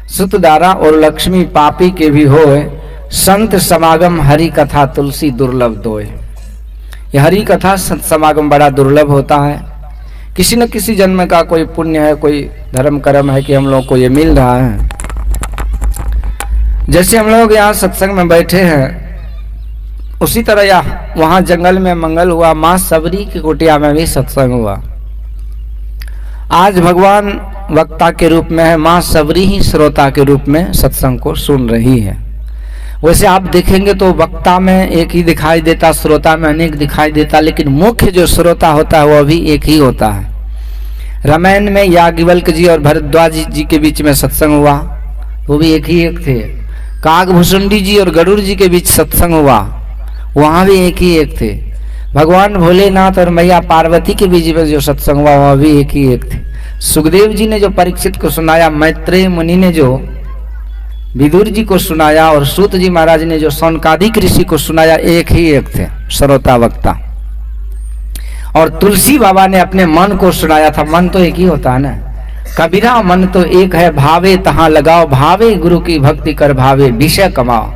सुत दारा और लक्ष्मी पापी के भी होए, संत समागम हरि कथा तुलसी दुर्लभ दोए। ये हरि कथा संत समागम बड़ा दुर्लभ होता है। किसी न किसी जन्म का कोई पुण्य है, कोई धर्म कर्म है कि हम लोग को ये मिल रहा है। जैसे हम लोग यहाँ सत्संग में बैठे हैं, उसी तरह या वहां जंगल में मंगल हुआ, माँ सबरी की कुटिया में भी सत्संग हुआ। आज भगवान वक्ता के रूप में है, माँ सबरी ही श्रोता के रूप में सत्संग को सुन रही है। वैसे आप देखेंगे तो वक्ता में एक ही दिखाई देता, श्रोता में अनेक दिखाई देता, लेकिन मुख्य जो श्रोता होता है वह भी एक ही होता है। रामायण में याज्ञवल्क्य जी और भरद्वाज जी के बीच में सत्संग हुआ, वो भी एक ही एक थे। काकभूषुंडी जी और गरुड़ जी के बीच सत्संग हुआ, वहां भी एक ही एक थे। भगवान भोलेनाथ और मैया पार्वती के बीच में जो सत्संग हुआ वह भी एक ही एक थे। सुखदेव जी ने जो परीक्षित को सुनाया, मैत्रेय मुनि ने जो विदुर जी को सुनाया और सूत जी महाराज ने जो सौनकादिक ऋषि को सुनाया, एक ही एक थे श्रोता वक्ता। और तुलसी बाबा ने अपने मन को सुनाया था। मन तो एक ही होता है ना, कबीरा मन तो एक है, भावे तहां लगाओ, भावे गुरु की भक्ति कर, भावे विषय कमाओ।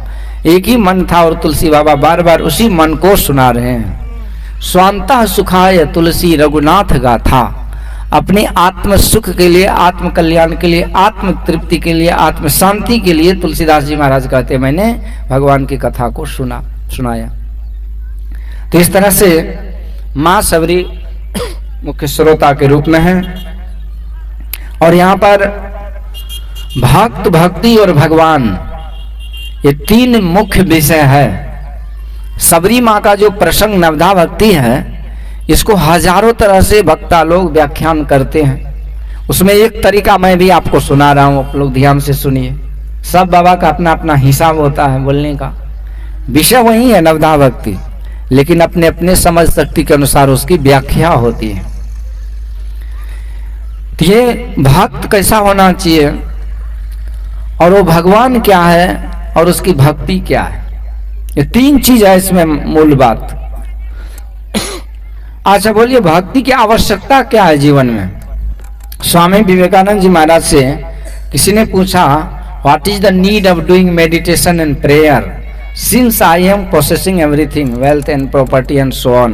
एक ही मन था और तुलसी बाबा बार बार उसी मन को सुना रहे हैं। स्वांता सुखाय तुलसी रघुनाथ गाथा। अपने आत्म सुख के लिए, आत्म कल्याण के लिए, आत्म तृप्ति के लिए, आत्म शांति के लिए तुलसीदास जी महाराज कहते मैंने भगवान की कथा को सुनाया। तो इस तरह से माँ सबरी मुख्य श्रोता के रूप में है। और यहाँ पर भक्त, भक्ति और भगवान, ये तीन मुख्य विषय है। सबरी माँ का जो प्रसंग नवधा भक्ति है, इसको हजारों तरह से वक्ता लोग व्याख्यान करते हैं। उसमें एक तरीका मैं भी आपको सुना रहा हूं, आप लोग ध्यान से सुनिए। सब बाबा का अपना अपना हिसाब होता है बोलने का। विषय वही है नवधा भक्ति, लेकिन अपने अपने समझ शक्ति के अनुसार उसकी व्याख्या होती है। तो ये भक्त कैसा होना चाहिए और वो भगवान क्या है और उसकी भक्ति क्या है, ये तीन चीज है इसमें मूल बात। अच्छा बोलिए, भक्ति की आवश्यकता क्या है जीवन में? स्वामी विवेकानंद जी महाराज से किसी ने पूछा, what is the need of doing meditation and prayer since I am possessing everything, wealth and property and so on.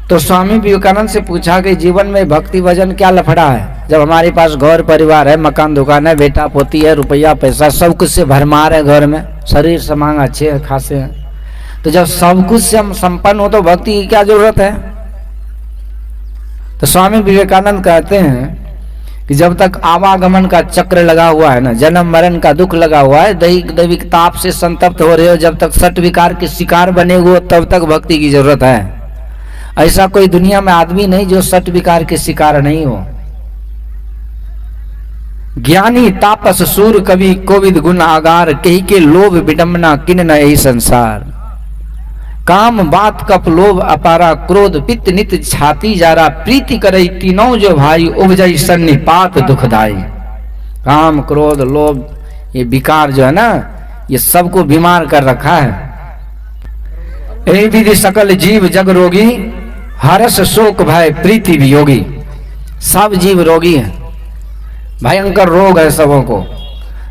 तो स्वामी विवेकानंद से पूछा कि जीवन में भक्ति भजन क्या लफड़ा है, जब हमारे पास घर परिवार है, मकान दुकान है, बेटा पोती है, रुपया पैसा सब कुछ से भरमार है, घर में शरीर समांग अच्छे खासे हैं। तो जब सब कुछ से हम संपन्न हो तो भक्ति की क्या जरूरत है? तो स्वामी विवेकानंद कहते हैं कि जब तक आवागमन का चक्र लगा हुआ है ना, जन्म मरण का दुख लगा हुआ है, दैविक ताप से संतप्त हो रहे हो, जब तक सट विकार के शिकार बने हुए, तब तक भक्ति की जरूरत है। ऐसा कोई दुनिया में आदमी नहीं जो सट विकार के शिकार नहीं हो। ज्ञानी तापस सूर कवि कोविद गुण आगार, कही के लोभ विडंबना किन न यही संसार। काम बात कप लोभ अपारा, क्रोध पित्त नित छाती जारा, प्रीति करई तीनों जो भाई, उपजई सन्निपात दुखदाई। काम क्रोध लोभ ये विकार जो है ना, ये सबको बीमार कर रखा है। ए विधि सकल जीव जग रोगी, हर्ष शोक भय प्रीति वियोगी। सब जीव रोगी हैं, भयंकर रोग है सबों को।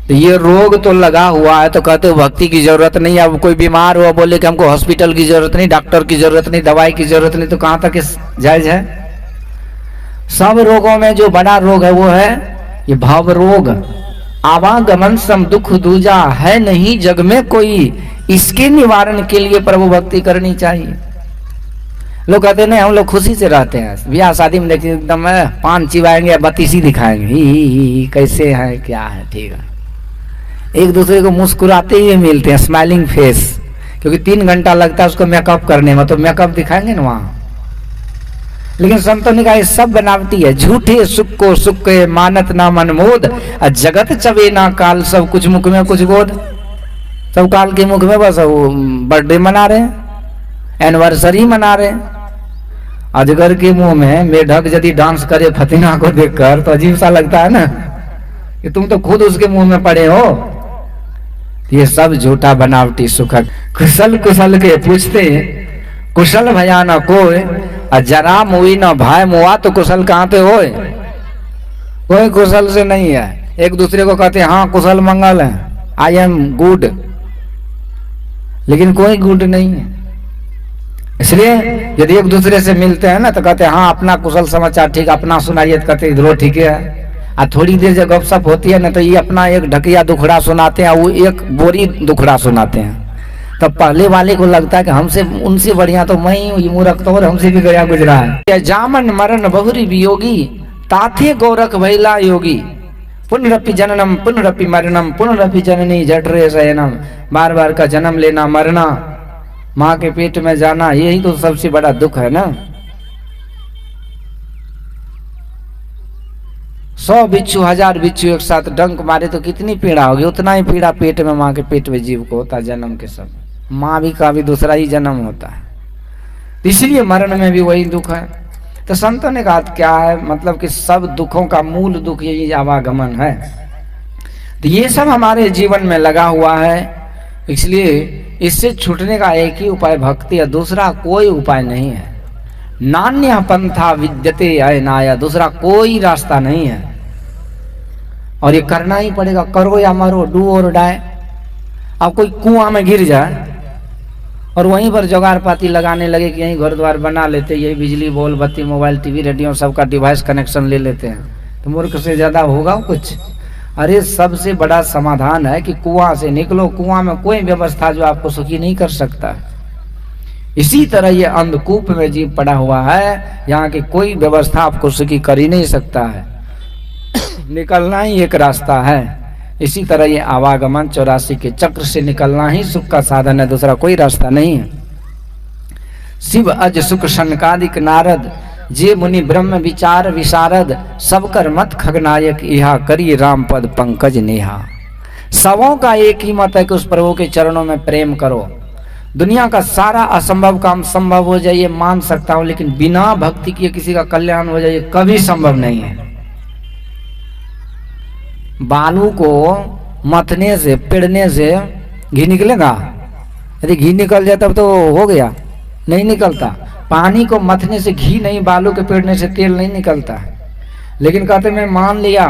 तो ये रोग तो लगा हुआ है, तो कहते हो भक्ति की जरूरत नहीं। अब कोई बीमार हुआ बोले कि हमको हॉस्पिटल की जरूरत नहीं, डॉक्टर की जरूरत नहीं, दवाई की जरूरत नहीं, तो कहां तक जायज है? सब रोगों में जो बड़ा रोग है वो है ये भाव रोग। आवागमन सम दुख दूजा, है नहीं जग में कोई, इसके निवारण के लिए प्रभु भक्ति करनी चाहिए। लोग कहते नहीं हम लोग खुशी से रहते हैं, ब्याह शादी में देखिए एकदम पान चिबाएंगे, बत्तीसी दिखाएंगे, ही कैसे है क्या है, ठीक है। एक दूसरे को मुस्कुराते ही मिलते हैं, स्माइलिंग फेस, क्योंकि 3 घंटा लगता है उसको मेकअप करने में, तो मेकअप दिखाएंगे ना वहां। लेकिन संतों ने कहा ये सब बनावटी है, झूठे सुख को सुख के मानत ना मन मोद, जगत चबे ना काल, सब कुछ मुख में कुछ बोध। सब काल के मुख में बस वो बर्थडे मना रहे हैं, एनिवर्सरी मना रहे हैं। अजगर के मुंह में मेढक यदि डांस करे फतिना को देखकर तो अजीब सा लगता है ना, कि तुम तो खुद उसके मुंह में पड़े हो। ये सब झूठा बनावटी सुख। कुशल कुशल के पूछते कुशल भया न कोय, जरा मुई न भाई मुआ, तो कुशल कहाँ पे होए? कोई कुशल से नहीं है। एक दूसरे को कहते हैं हाँ कुशल मंगल है, आई एम गुड, लेकिन कोई गुड नहीं है। इसलिए यदि एक दूसरे से मिलते हैं ना तो कहते हैं हाँ अपना कुशल समाचार ठीक, अपना सुनाइए तो कहते इधरो ठीक है। और थोड़ी देर जब गपशप होती है ना तो ये अपना एक ढकिया दुखड़ा सुनाते हैं, वो एक बोरी दुखड़ा सुनाते हैं। तब पहले वाले को लगता है कि हमसे उनसे बढ़िया तो मैं ही मूर्ख तो, और हमसे भी गया गुजरा है। जामन मरण बहुरी वियोगी ताथे गोरख भैला योगी, पुनरपि जननम पुनरपि मरणम पुनरपि जननी जठरे शयनम। बार बार का जन्म लेना, मरना, माँ के पेट में जाना, यही तो सबसे बड़ा दुख है ना। 100 बिच्छू 1000 बिच्छू एक साथ डंक मारे तो कितनी पीड़ा होगी, उतना ही पीड़ा पेट में, माँ के पेट में जीव को होता है जन्म के समय। माँ भी का भी दूसरा ही जन्म होता है, इसलिए मरण में भी वही दुख है। तो संतों ने कहा क्या है, मतलब कि सब दुखों का मूल दुख यही आवागमन है। तो ये सब हमारे जीवन में लगा हुआ है, इसलिए इससे छूटने का एक ही उपाय भक्ति है, दूसरा कोई उपाय नहीं है। नान्य पंथा विद्यते अयनाय, दूसरा कोई रास्ता नहीं है। और ये करना ही पड़ेगा, करो या मरो, डू और डाई। अब कोई कुआं में गिर जाए और वहीं पर जुगाड़ पाती लगाने लगे कि यहीं घर द्वार बना लेते, यही बिजली बॉल बत्ती मोबाइल टीवी रेडियो सबका डिवाइस कनेक्शन ले लेते हैं, तो मूर्ख से ज्यादा होगा कुछ? अरे सबसे बड़ा समाधान है कि कुआं से निकलो, कुआं में कोई व्यवस्था जो आपको सुखी नहीं कर सकता है। इसी तरह ये अंधकूप में जीव पड़ा हुआ है, यहाँ की कोई व्यवस्था आपको सुखी कर ही नहीं सकता है। निकलना ही एक रास्ता है। इसी तरह ये आवागमन 84 के चक्र से निकलना ही सुख का साधन है, दूसरा कोई रास्ता नहीं है। शिव अज सुख शनकादिक नारद, जे मुनि ब्रह्म विचार विशारद, सब कर मत खगनायक इहा, करिए राम पद पंकज नेहा। सबों का एक ही मत है कि उस प्रभु के चरणों में प्रेम करो। दुनिया का सारा असंभव काम संभव हो जाए मान सकता हूं, लेकिन बिना भक्ति किए किसी का कल्याण हो जाए कभी संभव नहीं है। बालू को मथने से, पेड़ने से घी निकलेगा? यदि घी निकल जाए तब तो हो गया, नहीं निकलता। पानी को मथने से घी नहीं, बालू के पेड़ने से तेल नहीं निकलता है। लेकिन कहते मैं मान लिया,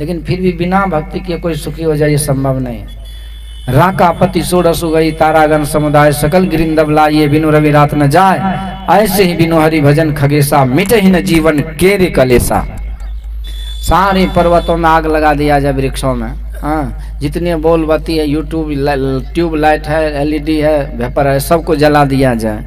लेकिन फिर भी बिना भक्ति के कोई सुखी हो जाए संभव नहीं। राका पति सोडसु गई तारागण समुदाय, सकल गिरिंदब लाइए बिनु रवि रात न जाए, ऐसे ही बिनु हरि भजन खगेसा, मिटे ही न जीवन केरे कलेसा। सारे पर्वतों में आग लगा दिया जाए, वृक्षों में, हाँ जितने बॉल बत्ती है, ट्यूब लाइट है, एलईडी है, वेपर है, सबको जला दिया जाए,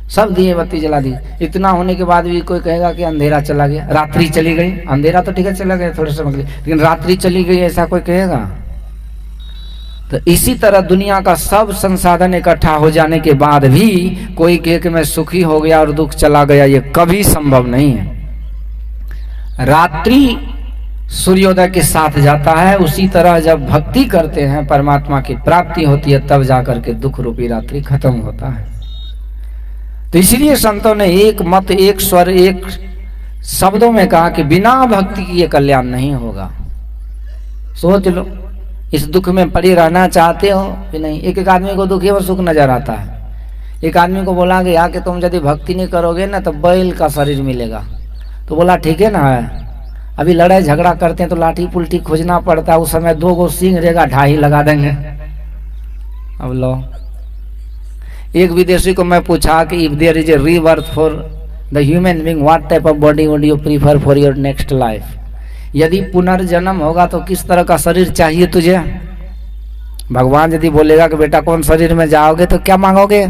सब दिए बत्ती जला दी। इतना होने के बाद भी कोई कहेगा कि अंधेरा चला गया, रात्रि चली गई। अंधेरा तो ठीक है चला गया थोड़े समय के लिए, लेकिन रात्रि चली गई ऐसा कोई कहेगा? तो इसी तरह दुनिया का सब संसाधन इकट्ठा हो जाने के बाद भी कोई कहे कि मैं सुखी हो गया और दुख चला गया, ये कभी संभव नहीं है। रात्रि सूर्योदय के साथ जाता है, उसी तरह जब भक्ति करते हैं परमात्मा की प्राप्ति होती है, तब जाकर के दुख रूपी रात्रि खत्म होता है। तो इसलिए संतों ने एक मत, एक स्वर, एक शब्दों में कहा कि बिना भक्ति की ये कल्याण नहीं होगा। सोच लो, इस दुख में पड़े रहना चाहते हो कि नहीं? एक एक आदमी को दुखी और सुख नजर आता है। एक आदमी को बोला कि कि तुम यदि भक्ति नहीं करोगे ना तो बैल का शरीर मिलेगा, तो बोला ठीक है ना है। अभी लड़ाई झगड़ा करते हैं तो लाठी पुल्टी खोजना पड़ता है, उस समय 2 गो सिंह रहेगा, ढाई लगा देंगे। अब लो, एक विदेशी को मैं पूछा कि if there is a rebirth for the human being, what type of body would you prefer for your next life? यदि पुनर्जन्म होगा तो किस तरह का शरीर चाहिए तुझे? भगवान यदि बोलेगा कि बेटा कौन शरीर में जाओगे तो क्या मांगोगे?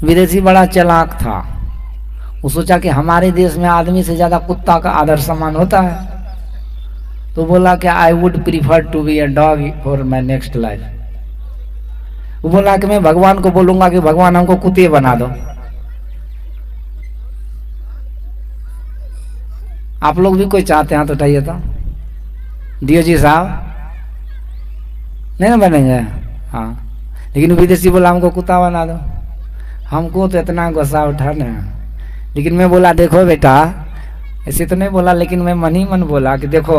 विदेशी बड़ा चालाक था, वो सोचा कि हमारे देश में आदमी से ज्यादा कुत्ता का आदर सम्मान होता है, तो बोला कि I would prefer to be a dog for my next life. वो बोला कि मैं भगवान को बोलूंगा कि भगवान हमको कुत्ते बना दो। आप लोग भी कोई चाहते हैं तो उठाइए तो, दियो जी साहब, नहीं ना बनेंगे? हाँ, लेकिन विदेशी बोला हमको कुत्ता बना दो। हमको तो इतना गुस्सा उठा ना, लेकिन मैं बोला देखो बेटा, ऐसे तो नहीं बोला, लेकिन मैं मन ही मन बोला कि देखो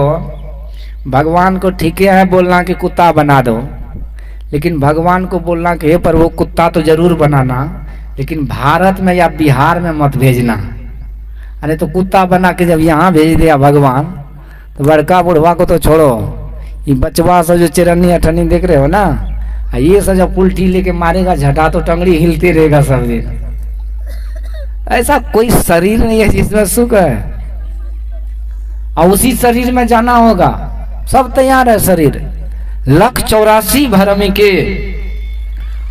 भगवान को ठीक है बोलना कि कुत्ता बना दो, लेकिन भगवान को बोलना कि हे प्रभु कुत्ता तो जरूर बनाना, लेकिन भारत में या बिहार में मत भेजना। अरे तो कुत्ता बना के जब यहाँ भेज दिया भगवान, तो बड़का बुढ़वा को तो छोड़ो, ये बचवा सब जो चिरन्नी अठन्नी देख रहे हो ना, ये सब जब उल्टी लेके मारेगा झटा तो टंगड़ी हिलती रहेगा सब दिन। ऐसा कोई शरीर नहीं है जिसमें सुख है, और उसी शरीर में जाना होगा। सब तैयार है शरीर, 184 भरम के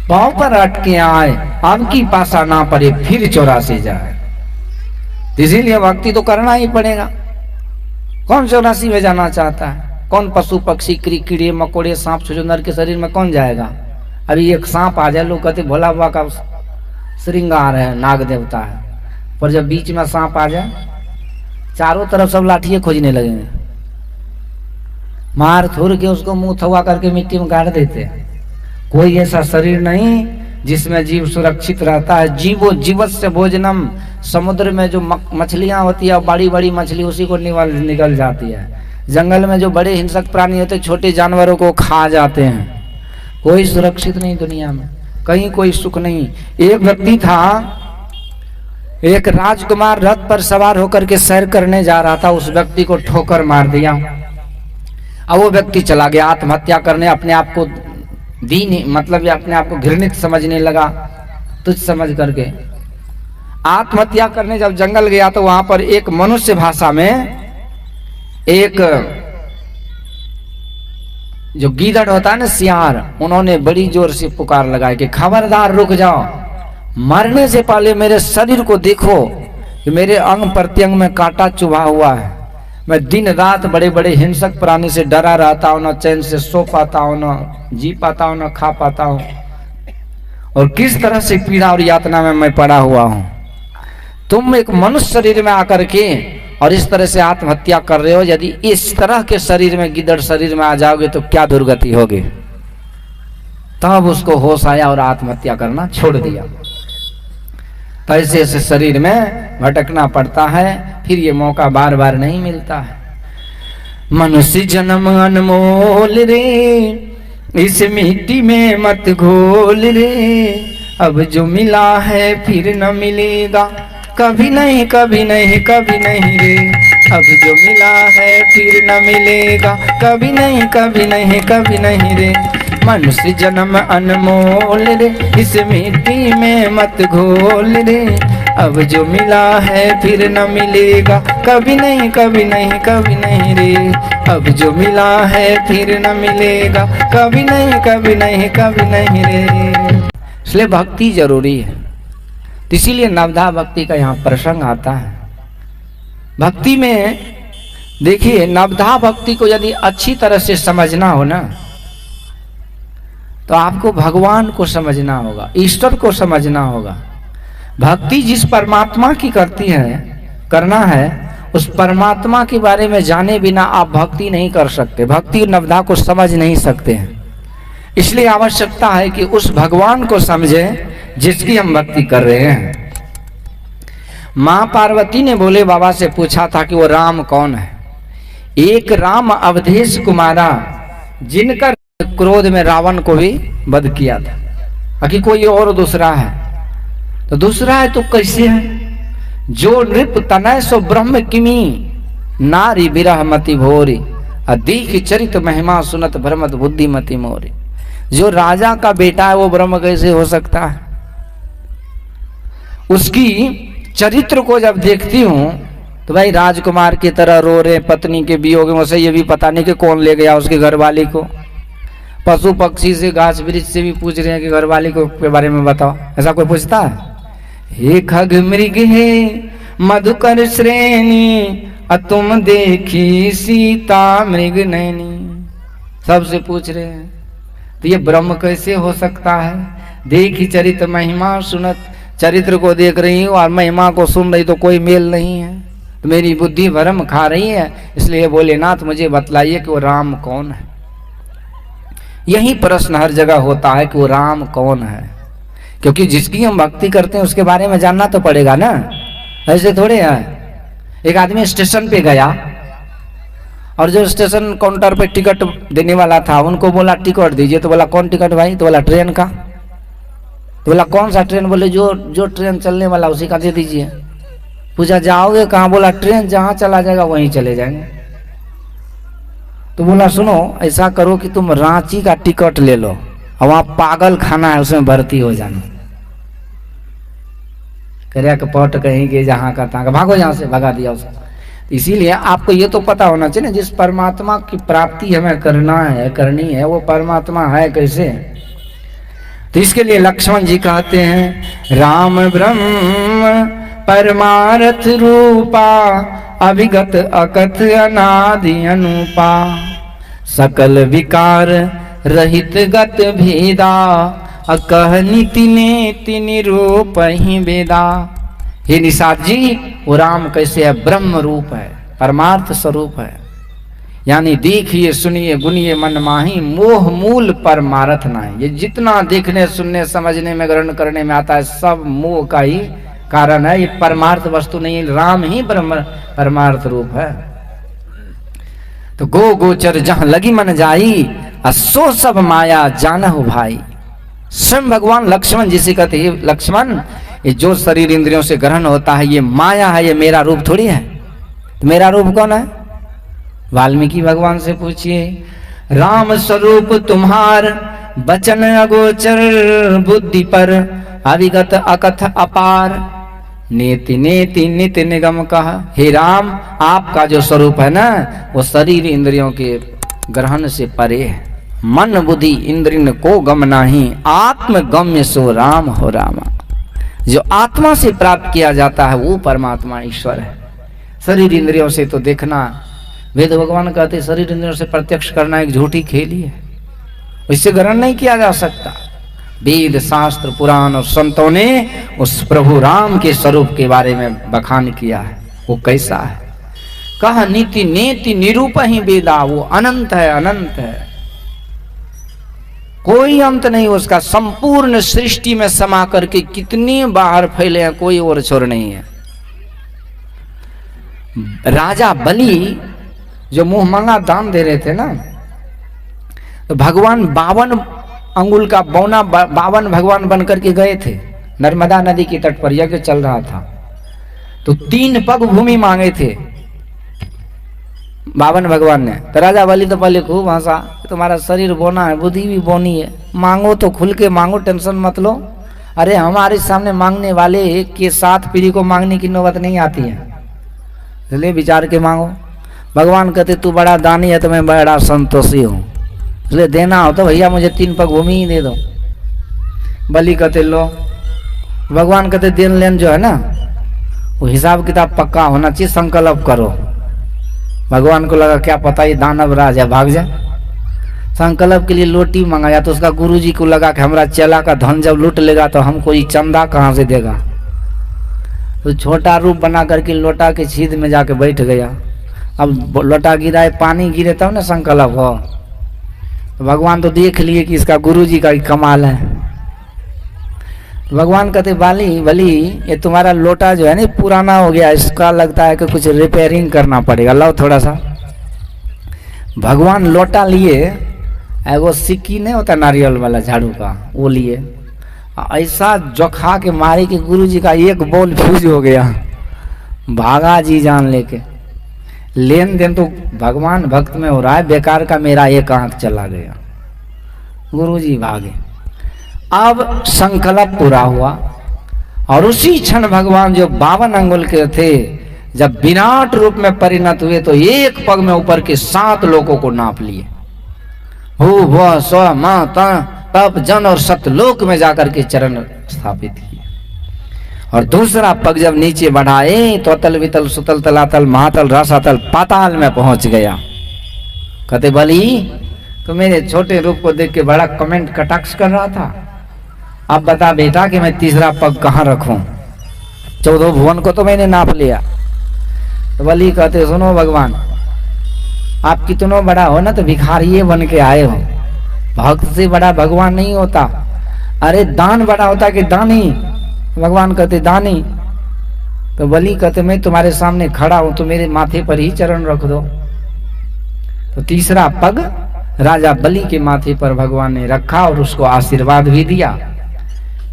पांव पर अटके आए, आपकी पासा ना पड़े फिर 84 जाए। इसीलिए भक्ति तो करना ही पड़ेगा। कौन 84 में जाना चाहता है? कौन पशु पक्षी कीड़े मकोड़े सांप छुछुंदर के शरीर में कौन जाएगा? अभी एक सांप आ जाए, लोग कहते भोला बाबा का श्रृंगार है, नाग देवता है, पर जब बीच में सांप आ जाए चारों तरफ सब लाठियां खोजने लगेंगे, मार थोड़ के उसको मुंह थवा करके मिट्टी में गाड़ देते हैं। कोई ऐसा शरीर नहीं जिसमें जीव सुरक्षित रहता है। जीवो जीवस्य भोजनम, समुद्र में जो मछलियां होती है, बड़ी बड़ी मछली उसी को निकल जाती है। जंगल में जो बड़े हिंसक प्राणी होते छोटे जानवरों को खा जाते हैं। कोई सुरक्षित नहीं दुनिया में, कहीं कोई सुख नहीं। एक व्यक्ति था, एक राजकुमार रथ पर सवार होकर के सैर करने जा रहा था, उस व्यक्ति को ठोकर मार दिया। अब वो व्यक्ति चला गया आत्महत्या करने, अपने आप को दीन मतलब अपने आप को घृणित समझने लगा, तुझ समझ करके आत्महत्या करने जब जंगल गया तो वहां पर एक मनुष्य भाषा में एक जो गीदड़ होता है ना, सियार, उन्होंने बड़ी जोर से पुकार लगाई कि खबरदार रुक जाओ, मरने से पहले मेरे शरीर को देखो कि मेरे अंग प्रत्यंग में कांटा चुभा हुआ है। मैं दिन रात बड़े बड़े हिंसक प्राणी से डरा रहता हूँ, न चैन से सो पाता हूँ, न जी पाता हूँ, न खा पाता हूँ, और किस तरह से पीड़ा और यातना में मैं पड़ा हुआ हूँ। तुम एक मनुष्य शरीर में आकर के और इस तरह से आत्महत्या कर रहे हो, यदि इस तरह के शरीर में गिद्दड़ शरीर में आ जाओगे तो क्या दुर्गति होगी। तब उसको होश आया और आत्महत्या करना छोड़ दिया। तो ऐसे ऐसे शरीर में भटकना पड़ता है, फिर ये मौका बार बार नहीं मिलता है। मनुष्य जन्म अनमोल रे, इस मिट्टी में मत घोल रे, अब जो मिला है फिर न मिलेगा, कभी नहीं कभी नहीं कभी नहीं रे, अब जो मिला है फिर न मिलेगा, कभी नहीं कभी नहीं कभी नहीं रे। मनुष्य जन्म अनमोल रे, इस मिट्टी में मत घोल रे, अब जो मिला है फिर न मिलेगा, कभी नहीं कभी नहीं कभी नहीं रे, अब जो मिला है फिर न मिलेगा, कभी नहीं कभी नहीं कभी नहीं रे। इसलिए भक्ति जरूरी है, इसीलिए नवधा भक्ति का यहाँ प्रसंग आता है। भक्ति में देखिए, नवधा भक्ति को यदि अच्छी तरह से समझना हो ना, तो आपको भगवान को समझना होगा, ईश्वर को समझना होगा। भक्ति जिस परमात्मा की करना है, उस परमात्मा के बारे में जाने बिना आप भक्ति नहीं कर सकते, भक्ति नवधा को समझ नहीं सकते हैं। इसलिए आवश्यकता है कि उस भगवान को समझें जिसकी हम भक्ति कर रहे हैं। मां पार्वती ने भोले बाबा से पूछा था कि वो राम कौन है। एक राम अवधेश कुमारा, जिनका क्रोध में रावण को भी वध किया था, बाकी कोई और दूसरा है। तो दूसरा है तो कैसे है? जो नृप तनय सो ब्रह्म किमी, नारी विरह मति भोरी, अदीख चरित महिमा सुनत भ्रमत बुद्धिमति मोरी। जो राजा का बेटा है वो ब्रह्म कैसे हो सकता है? उसकी चरित्र को जब देखती हूं तो भाई राजकुमार की तरह रो रहे, पत्नी के वियोग में, उसे ये भी पता नहीं कि कौन ले गया उसके घरवाली को। पशु पक्षी से, घास वृक्ष से भी पूछ रहे हैं कि घरवाली को के बारे में बताओ। ऐसा कोई पूछता है? हे खग मृग है मधुकर श्रेणी, तुम देखी सीता मृग नैनी। सबसे पूछ रहे हैं, तो ये ब्रह्म कैसे हो सकता है? देखी चरित्र महिमा सुनत, चरित्र को देख रही हूँ और महिमा को सुन रही तो कोई मेल नहीं है, तो मेरी बुद्धि भरम खा रही है। इसलिए भोलेनाथ मुझे बतलाइए कि वो राम कौन है। यही प्रश्न हर जगह होता है कि वो राम कौन है, क्योंकि जिसकी हम भक्ति करते हैं उसके बारे में जानना तो पड़ेगा ना। ऐसे थोड़े है। एक आदमी स्टेशन पे गया और जो स्टेशन काउंटर पे टिकट देने वाला था उनको बोला टिकट दीजिए। तो बोला कौन टिकट भाई? तो बोला ट्रेन का। तो बोला कौन सा ट्रेन? बोले जो ट्रेन चलने वाला उसी का दे दीजिए। पूछा जाओगे कहाँ? बोला ट्रेन जहाँ चला जाएगा वहीं चले जाएंगे। तो बोला सुनो ऐसा करो कि तुम रांची का टिकट ले लो और वहां पागल खाना है उसमें भर्ती हो जाना। करे पट कहीं के जहां का तहां का, भागो यहां से, भगा दिया उसको। इसीलिए आपको ये तो पता होना चाहिए ना, जिस परमात्मा की प्राप्ति हमें करना है, करनी है, वो परमात्मा है कैसे। तो इसके लिए लक्ष्मण जी कहते हैं राम ब्रह्म परमार्थ रूपा अभिगत अकथ अनादि अनुपा सकल विकार रहित गत भेदा अकह नीति नेति निरूप ही वेदा। हे निषाद जी, वो राम कैसे है? ब्रह्म रूप है, परमार्थ स्वरूप है। यानी देखिए सुनिए गुनिए मन माही मोह मूल परमार्थ नाहि। ये जितना देखने सुनने समझने में ग्रहण करने में आता है सब मोह का ही कारण है, ये परमार्थ वस्तु नहीं। राम ही ब्रह्म परमार्थ रूप है। तो गो गोचर जहां लगी मन जाई असो सब माया जानहु भाई। स्वयं भगवान लक्ष्मण जिसे कहते हैं लक्ष्मण, ये जो शरीर इंद्रियों से ग्रहण होता है ये माया है, ये मेरा रूप थोड़ी है। तो मेरा रूप कौन है? वाल्मीकि भगवान से पूछिए। राम स्वरूप तुम्हार बचन अगोचर बुद्धि पर अविगत अकथ अपार नेति नेति नित निगम कहा। हे राम, आपका जो स्वरूप है ना वो शरीर इंद्रियों के ग्रहण से परे है। मन बुद्धि इंद्रिय को गम नाही आत्म गम्य सो राम हो रामा। जो आत्मा से प्राप्त किया जाता है वो परमात्मा ईश्वर है। शरीर इंद्रियों से तो देखना, वेद भगवान कहते शरीर इंद्रियों से प्रत्यक्ष करना एक झूठी खेली है, इससे ग्रहण नहीं किया जा सकता। वेद शास्त्र पुराण और संतों ने उस प्रभु राम के स्वरूप के बारे में बखान किया है। वो कैसा है? कहा नीति नेति निरूप ही वेदा। वो अनंत है, अनंत है, कोई अंत नहीं उसका। संपूर्ण सृष्टि में समा करके कितनी बाहर फैले हैं, कोई और छोर नहीं है। राजा बलि जो मुंह मंगा दान दे रहे थे ना, तो भगवान 52 अंगुल का बौना 52 भगवान बनकर के गए थे। नर्मदा नदी के तट पर यज्ञ चल रहा था, तो 3 पग भूमि मांगे थे 52 भगवान ने। तो राजा बलि तो पहले खूब हंसा, तुम्हारा शरीर बोना है, बुद्धि भी बोनी है, मांगो तो खुल के मांगो, टेंशन मत लो। अरे हमारे सामने मांगने वाले के साथ पीढ़ी को मांगने की नौबत नहीं आती है, इसलिए विचार के मांगो। भगवान कहते तू बड़ा दानी है तो मैं बड़ा संतोषी हूँ, इसलिए देना हो तो भैया मुझे 3 पग भूमि ही दे दो। बलि कहते लो। भगवान कहते देन लेन जो है ना वो हिसाब किताब पक्का होना चाहिए, संकल्प करो। भगवान को लगा क्या पता ये दानव राज है, भाग जाए। संकल्प के लिए लोटी मंगाया, तो उसका गुरुजी को लगा कि हमारा चेला का धन जब लूट लेगा तो हमको ये चंदा कहाँ से देगा। तो छोटा रूप बना करके लोटा के छीद में जाके बैठ गया। अब लोटा गिराए, पानी गिरे तब ना संकल्प हो। तो भगवान तो देख लिए कि इसका गुरुजी का कमाल है। भगवान कहते बलि ये तुम्हारा लोटा जो है ना पुराना हो गया, इसका लगता है कि कुछ रिपेयरिंग करना पड़ेगा, लाओ थोड़ा सा। भगवान लोटा लिए, वो सिक्की नहीं होता नारियल वाला झाड़ू का, वो लिए, ऐसा जोखा के मारे कि गुरुजी का एक बॉल फ्यूज हो गया। भागा जी जान लेके। लेन देन तो भगवान भक्त में हो रहा है, बेकार का मेरा एक आंख चला गया। गुरुजी भागे। अब संकल्प पूरा हुआ और उसी क्षण भगवान जो 52 अंगुल के थे जब विराट रूप में परिणत हुए तो एक पग में ऊपर के 7 लोगों को नाप लिए। हो वह स्व मां तप जन और सतलोक में जाकर के चरण स्थापित किए। और दूसरा पग जब नीचे बढ़ाए तो अतल वितल सुतल तलातल महातल रसातल पाताल में पहुंच गया। कहते बलि तो मेरे छोटे रूप को देख के बड़ा कमेंट कटाक्ष कर रहा था, अब बता बेटा कि मैं तीसरा पग कहाँ रखूं। 14 भुवन को तो मैंने नाप लिया। तो बलि कहते सुनो भगवान, आप कितना बड़ा हो ना तो भिखारी बन के आए हो, भक्त से बड़ा भगवान नहीं होता। अरे दान बड़ा होता कि दानी। भगवान कहते दानी। तो बलि कहते मैं तुम्हारे सामने खड़ा हूं तो मेरे माथे पर ही चरण रख दो। तो तीसरा पग राजा बलि के माथे पर भगवान ने रखा और उसको आशीर्वाद भी दिया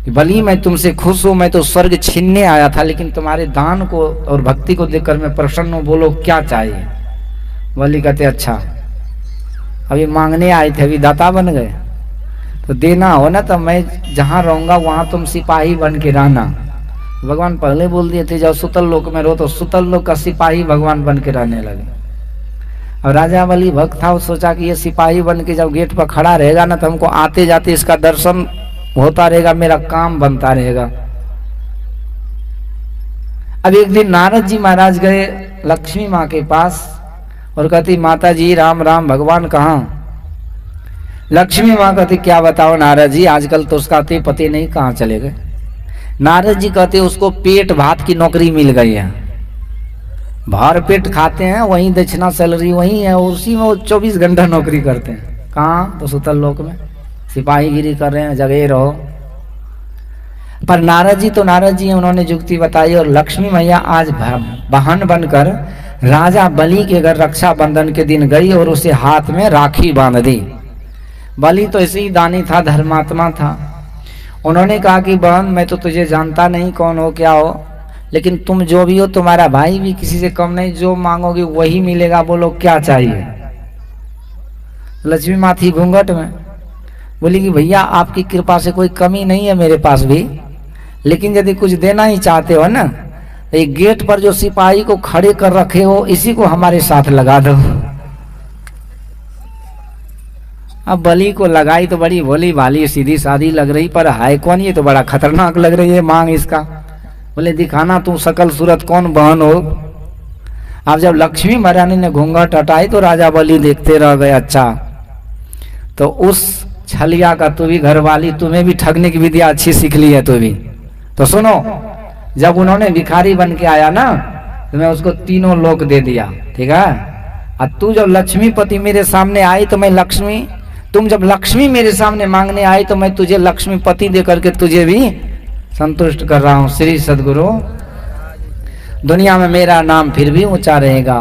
कि बलि मैं तुमसे खुश हूं, मैं तो स्वर्ग छीनने आया था लेकिन तुम्हारे दान को और भक्ति को देखकर मैं प्रसन्न हूं, बोलो क्या चाहिए। बलि कहते अच्छा अभी मांगने आए थे, अभी दाता बन गए। तो देना हो ना तो मैं जहाँ रहूंगा वहां तुम सिपाही बन के रहना। भगवान पहले बोल दिए थे जब सुतल लोक में रहो, तो सुतल लोक का सिपाही भगवान बन के रहने लगे। और राजा बलि भक्त था, वो सोचा कि ये सिपाही बन के जब गेट पर खड़ा रहेगा ना तो हमको आते जाते इसका दर्शन होता रहेगा, मेरा काम बनता रहेगा। अब एक दिन नारद जी महाराज गए लक्ष्मी माँ के पास और कहती माता जी राम राम, भगवान कहाँ? लक्ष्मी माँ कहती क्या बताओ नारद जी, आजकल तो उसका पति नहीं, कहाँ चले गए? नारद जी कहते उसको पेट भात की नौकरी मिल गई है, भर पेट खाते हैं, वहीं दक्षिणा सैलरी वहीं है, उसी में वो 24 घंटा नौकरी करते हैं। कहाँ? तो सुतल लोक में सिपाहीगिरी कर रहे हैं, जगह रहो। पर नारद जी तो नारद जी उन्होंने जुक्ति बताई और लक्ष्मी मैया आज बहन बनकर राजा बलि के घर रक्षाबंधन के दिन गई और उसे हाथ में राखी बांध दी। बलि तो ऐसे ही दानी था, धर्मात्मा था। उन्होंने कहा कि बहन मैं तो तुझे जानता नहीं कौन हो क्या हो, लेकिन तुम जो भी हो तुम्हारा भाई भी किसी से कम नहीं, जो मांगोगे वही मिलेगा, बोलो क्या चाहिए? लक्ष्मी माँ थी घूंघट में, बोली कि भैया आपकी कृपा से कोई कमी नहीं है मेरे पास भी, लेकिन यदि कुछ देना ही चाहते हो ना, एक गेट पर जो सिपाही को खड़े कर रखे हो इसी को हमारे साथ लगा दो। अब बलि को लगाई तो बड़ी भोली भाली सीधी सादी लग रही, पर है कौन? ये तो बड़ा खतरनाक लग रही है मांग इसका। बोले दिखाना तू सकल सूरत कौन बहन हो। अब जब लक्ष्मी महारानी ने घूंघट हटाई तो राजा बलि देखते रह गए। अच्छा तो उस छलिया का तू भी घर वाली, तुम्हें भी ठगने की विद्या अच्छी सीख ली है तू भी। तो सुनो, जब उन्होंने भिखारी बन के आया ना तो मैं उसको 3 लोक दे दिया, ठीक है? और तू जब लक्ष्मीपति मेरे सामने आई तो मैं लक्ष्मी, तुम जब लक्ष्मी मेरे सामने मांगने आई तो मैं तुझे लक्ष्मीपति दे करके तुझे भी संतुष्ट कर रहा हूं। श्री सदगुरु, दुनिया में मेरा नाम फिर भी ऊंचा रहेगा।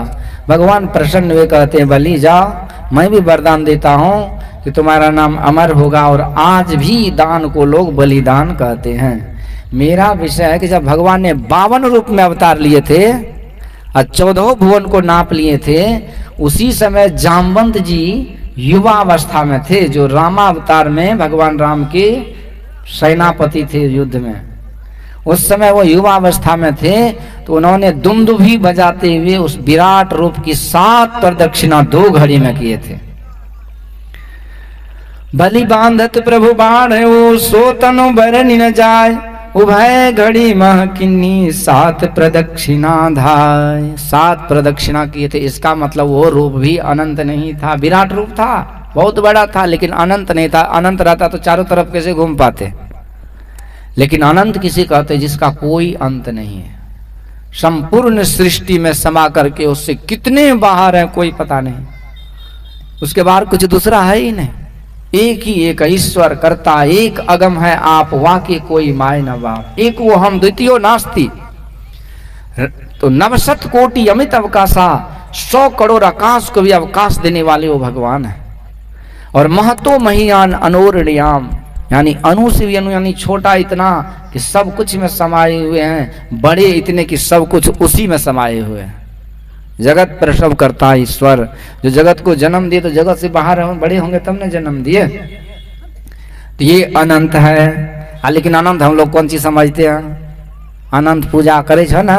भगवान प्रसन्न हुए, कहते हैं बलि जाओ, मैं भी वरदान देता हूं कि तुम्हारा नाम अमर होगा। और आज भी दान को लोग बलिदान कहते हैं। मेरा विषय है कि जब भगवान ने 52 रूप में अवतार लिए थे और 14 भुवन को नाप लिए थे, उसी समय जामवंत जी युवा अवस्था में थे, जो रामावतार में भगवान राम के सेनापति थे युद्ध में। उस समय वो युवा अवस्था में थे तो उन्होंने दुंदुभी बजाते हुए उस विराट रूप की 7 प्रदक्षिणा 2 घड़ी में किए थे। बलि बांधत प्रभु बाण सो तनु बरनि न जाय, उभय घड़ी मह किन्नी 7 प्रदक्षिणा धाय। 7 प्रदक्षिणा किए थे। इसका मतलब वो रूप भी अनंत नहीं था, विराट रूप था, बहुत बड़ा था, लेकिन अनंत नहीं था। अनंत रहता तो चारों तरफ कैसे घूम पाते? लेकिन अनंत किसे कहते? जिसका कोई अंत नहीं है, संपूर्ण सृष्टि में समा करके उससे कितने बाहर है कोई पता नहीं, उसके बाहर कुछ दूसरा है ही नहीं। एक ही एक ईश्वर करता, एक अगम है आप, वाके कोई माय न बाप, एक वो हम द्वितीय नास्ति। तो 69 कोटि अमित अवकाशा, 100 करोड़ आकाश को भी अवकाश देने वाले वो भगवान है। और महतो महियान अनोरणयाम, यानी अनु से भी अनु, यानी छोटा इतना कि सब कुछ में समाये हुए हैं, बड़े इतने कि सब कुछ उसी में समाये हुए हैं। जगत प्रसव करता ईश्वर, जो जगत को जन्म दिए, तो जगत से बाहर बड़े होंगे तब ने जन्म दिए। तो ये अनंत है। लेकिन अनंत हम लोग कौन चीज समझते हैं? अनंत पूजा करे छो ना,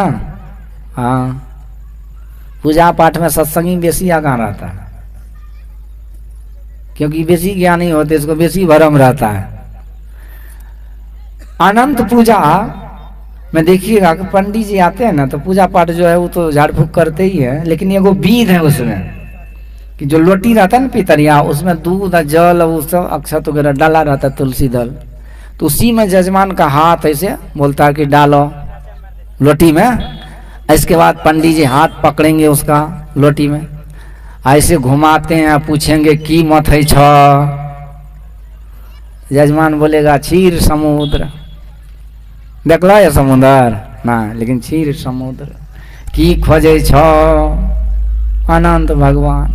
हाँ, पूजा पाठ में सत्संगी बेसी आगा रहता है, क्योंकि बेसी ज्ञानी होते इसको बेसी भरम रहता है। अनंत पूजा में देखिएगा कि पंडित जी आते हैं ना तो पूजा पाठ जो है वो तो झाड़ फूक करते ही है, लेकिन एगो विध है उसमें कि जो लोटी रहता है ना पितरिया, उसमें दूध जल वो सब अक्षत वगैरह डाला रहता है, तुलसी दल, तो उसी में जजमान का हाथ ऐसे बोलता है कि डालो लोटी में। इसके बाद पंडित जी हाथ पकड़ेंगे उसका लोटी में, ऐसे घुमाते हैं, पूछेंगे की मत है छ, जजमान बोलेगा क्षीर समुद्र। देखला है समुद्र ना, लेकिन क्षीर समुद्र की खोजे छ अनंत भगवान।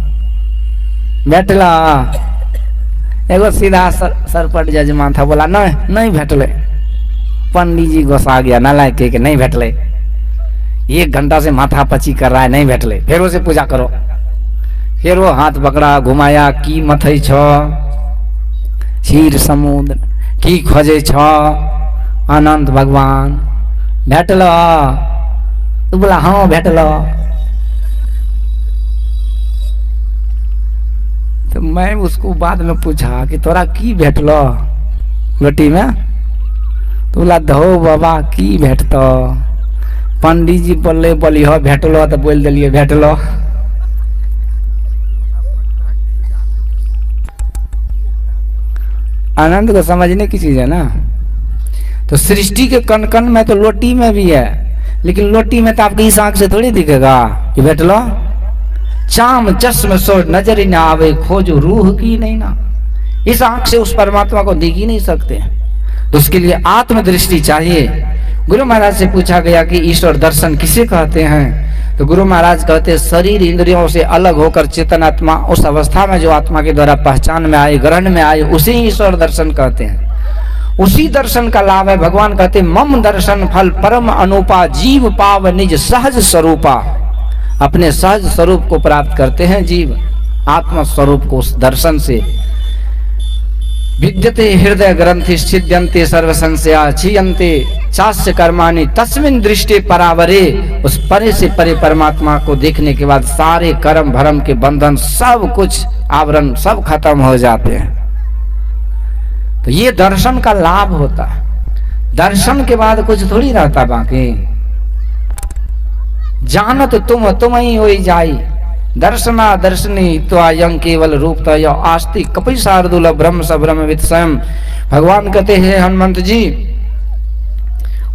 भेटला एगो सीधा सरपट जजमान था, बोला नहीं नहीं भेटले। पंडित जी गोसा गया, नालायक के नहीं भेटले, 1 घंटा से माथा पची कर रहा है, नहीं भेटले, फिर उसे पूजा करो। फिर वो हाथ पकड़ा घुमाया की मथै छ क्षीर समुद्र की खोजे छ अनंत भगवान भेटल। तू बोला हाँ भेटल। तो मैं उसको बाद में पूछा कि तोरा की भेटल लोटी में? तो बोला धो बाबा की भेटत। पंडित जी बोले बोली हो भेटल तो बोल दिलिए भेटल। आनंद को समझने की चीज है ना। तो सृष्टि के कण कण में तो लोटी में भी है, लेकिन लोटी में तो आपकी इस आंख से थोड़ी दिखेगा कि बैठलो। चाम चश्म सो नजर ही ना आवे खोजो रूह की नहीं ना। इस आंख से उस परमात्मा को दिख ही नहीं सकते, तो उसके लिए आत्मदृष्टि चाहिए। गुरु महाराज से पूछा गया कि ईश्वर दर्शन किसे कहते हैं? तो गुरु महाराज कहते शरीर इंद्रियों से अलग होकर चेतन आत्मा उस अवस्था में जो आत्मा के द्वारा पहचान में आए, ग्रहण में आए, उसे ईश्वर दर्शन कहते हैं। उसी दर्शन का लाभ है। भगवान कहते मम दर्शन फल परम अनुपा जीव पाव निज सहज स्वरूपा। अपने सहज स्वरूप को प्राप्त करते हैं जीव, आत्म स्वरूप को उस दर्शन से। विद्यते हृदय ग्रंथि छिद्यन्ते सर्व संशया क्षीयन्ते चास्य कर्माणि तस्मिन् दृष्टि परावरे। उस परे से परे परमात्मा को देखने के बाद सारे कर्म भरम के बंधन सब कुछ आवरण सब खत्म हो जाते हैं। तो ये दर्शन का लाभ होता है। दर्शन के बाद कुछ थोड़ी रहता बाकी। जानत तुम ही हो जाई दर्शना दर्शनी तो आयं केवल रूप तय आस्ति कपि शार्दुल ब्रह्म सब्रह्म विद स्वयं। भगवान कहते हैं हनुमंत जी,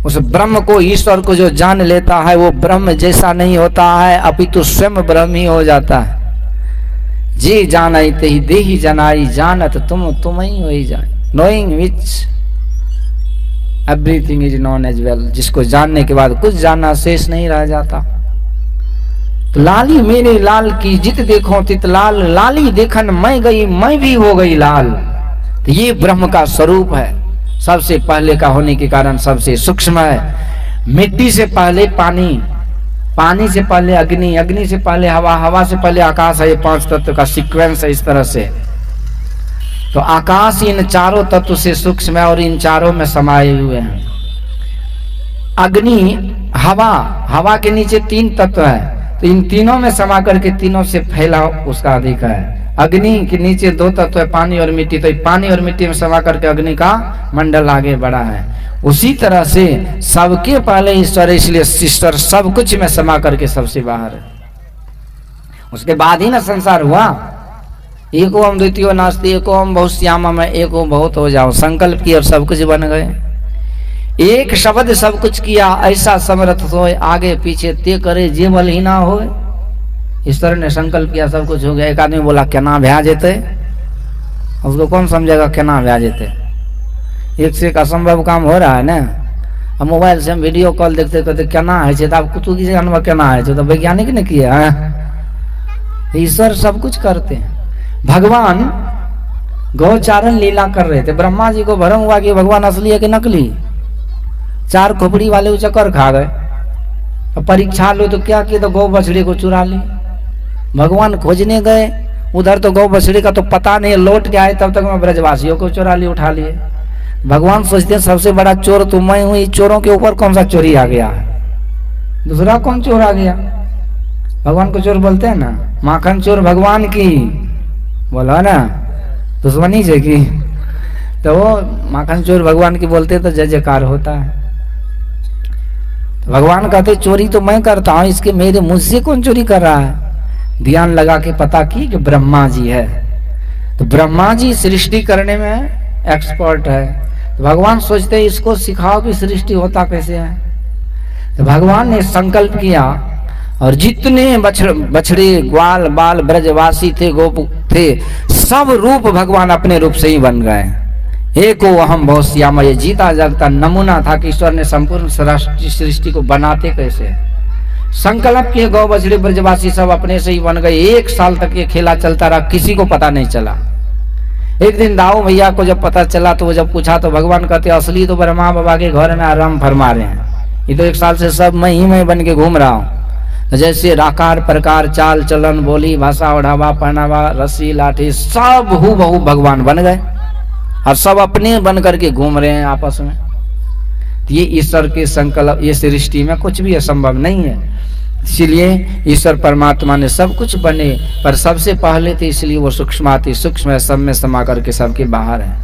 उस ब्रह्म को ईश्वर को जो जान लेता है वो ब्रह्म जैसा नहीं होता है, अपितु स्वयं ब्रह्म ही हो जाता है। जे जानाई ते ही देही जनाई जानत तुम ही हो जाए। Knowing which everything is known as well. जिसको जानने के बाद कुछ जानना शेष नहीं रह जाता। तो लाली मेरे लाल की जित देखो तित लाल, लाली देखन मैं गई मैं भी हो गई लाल। तो ये ब्रह्म का स्वरूप है, सबसे पहले का होने के कारण सबसे सूक्ष्म है। मिट्टी से पहले पानी, पानी से पहले अग्नि, अग्नि से पहले हवा, हवा से पहले आकाश है। ये पांच तत्व का सीक्वेंस है इस तरह से। तो आकाश इन चारों तत्व से सूक्ष्म है और इन चारों में समाये हुए हैं। अग्नि, हवा, हवा के नीचे तीन तत्व है, तो इन तीनों में समा करके तीनों से फैला उसका अधिक है। अग्नि के नीचे दो तत्व है पानी और मिट्टी, तो पानी और मिट्टी में समा करके अग्नि का मंडल आगे बढ़ा है। उसी तरह से सबके पहले ईश्वर, इसलिए ईश्वर सब कुछ में समा करके सबसे बाहर है। उसके बाद ही ना संसार हुआ। एको हम द्वितीय नास्ति एको हम बहुत श्यामा में एको बहुत हो जाओ। संकल्प किया और सब कुछ बन गए। एक शब्द सब कुछ किया, ऐसा समर्थ सोए आगे पीछे ते करे जे बल ही ना हो। ईश्वर ने संकल्प किया सब कुछ हो गया। एक आदमी बोला केना भ्या जेते, उसको कौन समझेगा केना भ्या जेते। एक से एक असंभव काम हो रहा है ना। अब मोबाइल से हम वीडियो कॉल देखते कहते केना है छे, तो आप कुछ की जानवा केना है छे, तो वैज्ञानिक ने किया है। ईश्वर सब कुछ करते हैं। भगवान गौचारण लीला कर रहे थे। ब्रह्मा जी को भ्रम हुआ कि भगवान असली है कि नकली। चार खोपड़ी वाले वो चक्कर खा गए। परीक्षा लो तो क्या किया, तो गौ बछड़े को चुरा ली। भगवान खोजने गए उधर, तो गौ बछड़े का तो पता नहीं, लौट के आए तब तक मैं ब्रजवासियों को चुरा ली, उठा लिए। भगवान सोचते हैं सबसे बड़ा चोर तो मैं हूं, इस चोरों के ऊपर कौन सा चोरी आ गया है, दूसरा कौन चोर आ गया। भगवान को चोर बोलते हैं ना। माखन चोर भगवान की बोला ना, दुश्मनी से की, तो वो माखन चोर भगवान की बोलते तो जय जयकार होता है। तो भगवान कहते चोरी तो मैं करता हूं, इसके मेरे मुझसे कौन चोरी कर रहा है। ध्यान लगा के पता की कि ब्रह्मा जी है। तो ब्रह्मा जी सृष्टि करने में एक्सपर्ट है। तो भगवान सोचते इसको सिखाओ कि सृष्टि होता कैसे है। तो भगवान ने संकल्प किया और जितने बछड़े ग्वाल बाल ब्रजवासी थे, गोप थे, सब रूप भगवान अपने रूप से ही बन गए। एको अहम बहुत श्याम, ये जीता जागता नमूना था कि ईश्वर ने संपूर्ण सृष्टि को बनाते कैसे। संकल्प किए, गौ बछड़े ब्रजवासी सब अपने से ही बन गए। 1 साल तक ये खेला चलता रहा, किसी को पता नहीं चला। एक दिन दाऊ भैया को जब पता चला तो वो जब पूछा तो भगवान कहते असली तो ब्रह्मा बाबा के घर में आराम फरमा रहे हैं, ये तो 1 साल से सब मैं ही बन के घूम रहा हूँ। जैसे आकार प्रकार चाल चलन बोली भाषा ओढ़ावा पहनावा रस्सी लाठी सब हूबहू भगवान बन गए और सब अपने बन करके घूम रहे हैं आपस में। ये ईश्वर के संकल्प, ये सृष्टि में कुछ भी असंभव नहीं है। इसीलिए ईश्वर परमात्मा ने सब कुछ बने, पर सबसे पहले थे, इसलिए वो सूक्ष्माति सूक्ष्म है, सब में समा करके सबके बाहर है।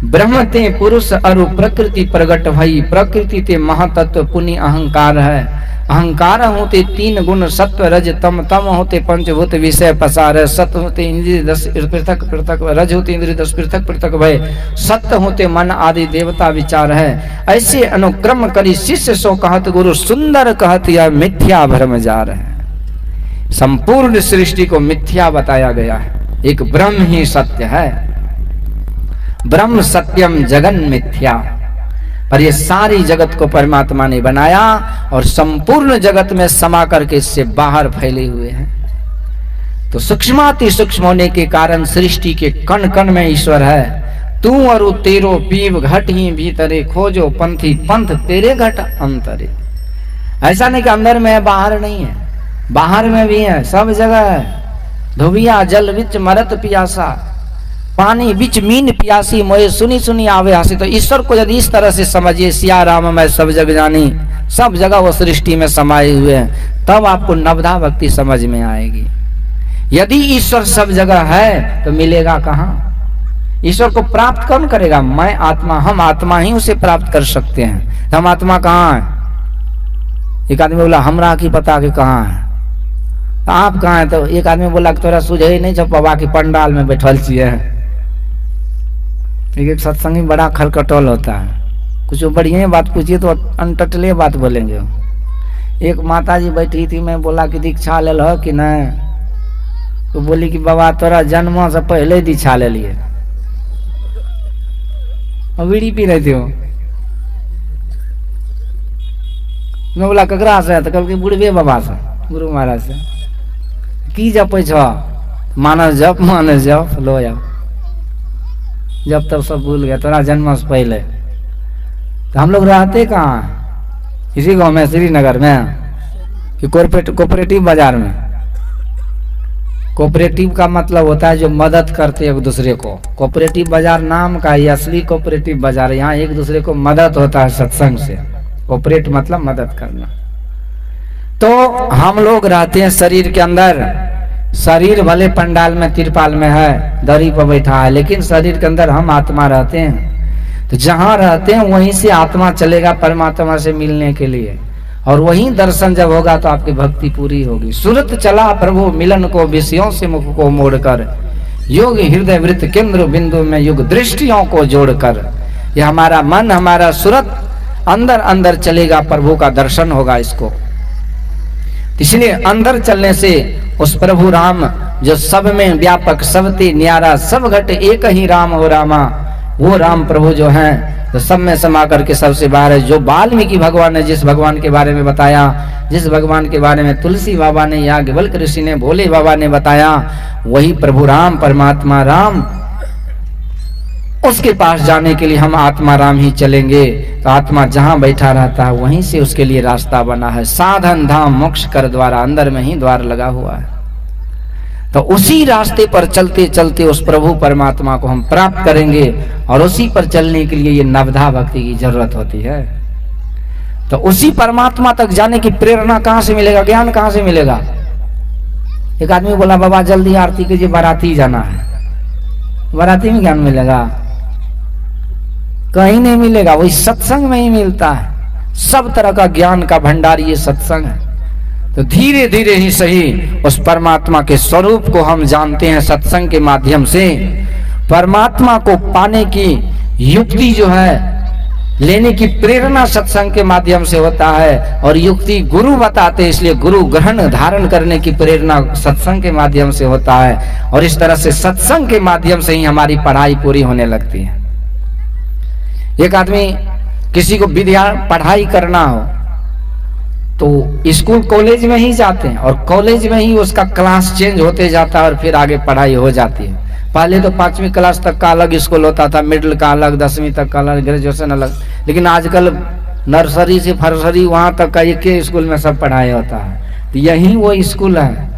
ब्रह्म ते पुरुष अरु प्रकृति प्रगट भई, प्रकृति ते महातत्व पुण्य अहंकार है। अहंकार होते तीन गुण सत्व रज तम, तम होते पंचभूत विषय पसार, सत्व होते इंद्रिय 10 पृथक पृथक, रज होते इंद्रिय 10 पृथक पृथक भय, सत्य होते मन आदि देवता विचार है। ऐसे अनुक्रम करी शिष्य सो कहत गुरु, सुंदर कहत यह मिथ्या भ्रम जार है। संपूर्ण सृष्टि को मिथ्या बताया गया है, एक ब्रह्म ही सत्य है। ब्रह्म सत्यम जगन मिथ्या, पर ये सारी जगत को परमात्मा ने बनाया और संपूर्ण जगत में समा करके इससे बाहर फैले हुए हैं। तो सूक्ष्माति सूक्ष्म होने के कारण सृष्टि के कण कण में ईश्वर है। तू और तेरो पीव घट ही भीतरे, खोजो पंथी पंथ तेरे घट अंतरे। ऐसा नहीं कि अंदर में है बाहर नहीं है, बाहर में भी है, सब जगह है। धुबिया जल विच मरत पियासा, पानी बिच मीन प्यासी, मोए सुनी सुनी आवे हासी। तो ईश्वर को यदि इस तरह से समझिए, सिया राम मैं सब जग जानी, सब जगह वो सृष्टि में समाये हुए हैं, तब आपको नवधा भक्ति समझ में आएगी। यदि ईश्वर सब जगह है तो मिलेगा कहाँ? ईश्वर को प्राप्त कौन करेगा? मैं आत्मा, हम आत्मा ही उसे प्राप्त कर सकते हैं। हम आत्मा कहाँ है? एक आदमी बोला हमरा की पता कि कहाँ है, आप कहाँ है? तो एक आदमी बोला तोरा सुझे ही नहीं जब बाबा की पंडाल में बैठल छिए। एक सत्संगी बड़ा खलकटोल होता है, कुछ बढ़िया बात पूछिए तो अनटटले बात बोलेंगे। एक माता जी बैठी थी, मैं बोला कि दीक्षा ले लो कि नहीं, तो बोली कि बाबा तोरा जन्म से पहले दीक्षा ले लिए। बीड़ी पी रहे थे वो। मैं बोला ककरा से? तो कल के बुढ़वे बाबा से, गुरु महाराज से। की जप मानस जप, मानस जप लो जाओ, जब तब सब भूल गया तोरा जन्म से पहले। तो हम लोग रहते कहाँ? इसी गांव में, श्रीनगर में, कि कोऑपरेटिव बाजार में। कोऑपरेटिव का मतलब होता है जो मदद करते एक दूसरे को। कोऑपरेटिव बाजार नाम का ही असली कोऑपरेटिव बाजार, यहाँ एक दूसरे को मदद होता है सत्संग से। कोऑपरेट मतलब मदद करना। तो हम लोग रहते हैं शरीर के अंदर, शरीर भले पंडाल में तिरपाल में है, दरी पर बैठा है, लेकिन शरीर के अंदर हम आत्मा रहते हैं। तो जहां रहते हैं वहीं से आत्मा चलेगा परमात्मा से मिलने के लिए, और वहीं दर्शन जब होगा तो आपकी भक्ति पूरी होगी। सूरत चला प्रभु मिलन को, विषयों से मुख को मोड़कर, योग हृदय वृत्त केंद्र बिंदु में युग दृष्टियों को जोड़कर। यह हमारा मन, हमारा सूरत अंदर अंदर चलेगा, प्रभु का दर्शन होगा इसको। इसलिए अंदर चलने से उस प्रभु राम जो सब में व्यापक, सबते न्यारा, सब घट एक ही राम हो रामा, वो राम प्रभु जो हैं तो सब में समा करके सबसे बाहर है। जो वाल्मीकि भगवान ने जिस भगवान के बारे में बताया, जिस भगवान के बारे में तुलसी बाबा ने, याज्ञवल्क्य ऋषि ने, भोले बाबा ने बताया, वही प्रभु राम, परमात्मा राम। उसके पास जाने के लिए हम आत्मा राम ही चलेंगे। तो आत्मा जहां बैठा रहता है वहीं से उसके लिए रास्ता बना है। साधन धाम मोक्ष कर द्वारा, अंदर में ही द्वार लगा हुआ है। तो उसी रास्ते पर चलते चलते उस प्रभु परमात्मा को हम प्राप्त करेंगे, और उसी पर चलने के लिए ये नवधा भक्ति की जरूरत होती है। तो उसी परमात्मा तक जाने की प्रेरणा कहां से मिलेगा, ज्ञान कहां से मिलेगा? एक आदमी बोला बाबा जल्दी आरती कीजिए, बाराती जाना है। बाराती में ज्ञान मिलेगा? कहीं नहीं मिलेगा, वही सत्संग में ही मिलता है। सब तरह का ज्ञान का भंडार ये सत्संग है। तो धीरे धीरे ही सही उस परमात्मा के स्वरूप को हम जानते हैं सत्संग के माध्यम से। परमात्मा को पाने की युक्ति जो है, लेने की प्रेरणा सत्संग के माध्यम से होता है, और युक्ति गुरु बताते हैं, इसलिए गुरु ग्रहण धारण करने की प्रेरणा सत्संग के माध्यम से होता है। और इस तरह से सत्संग के माध्यम से ही हमारी पढ़ाई पूरी होने लगती है। एक आदमी किसी को पढ़ाई करना हो तो स्कूल कॉलेज में ही जाते हैं, और कॉलेज में ही उसका क्लास चेंज होते जाता है, और फिर आगे पढ़ाई हो जाती है। पहले तो 5वीं क्लास तक का अलग स्कूल होता था, मिडिल का अलग, 10वीं तक का अलग, ग्रेजुएशन अलग। लेकिन आजकल नर्सरी से फरसरी वहां तक का एक ही स्कूल में सब पढ़ाई होता है। तो यही वो स्कूल है,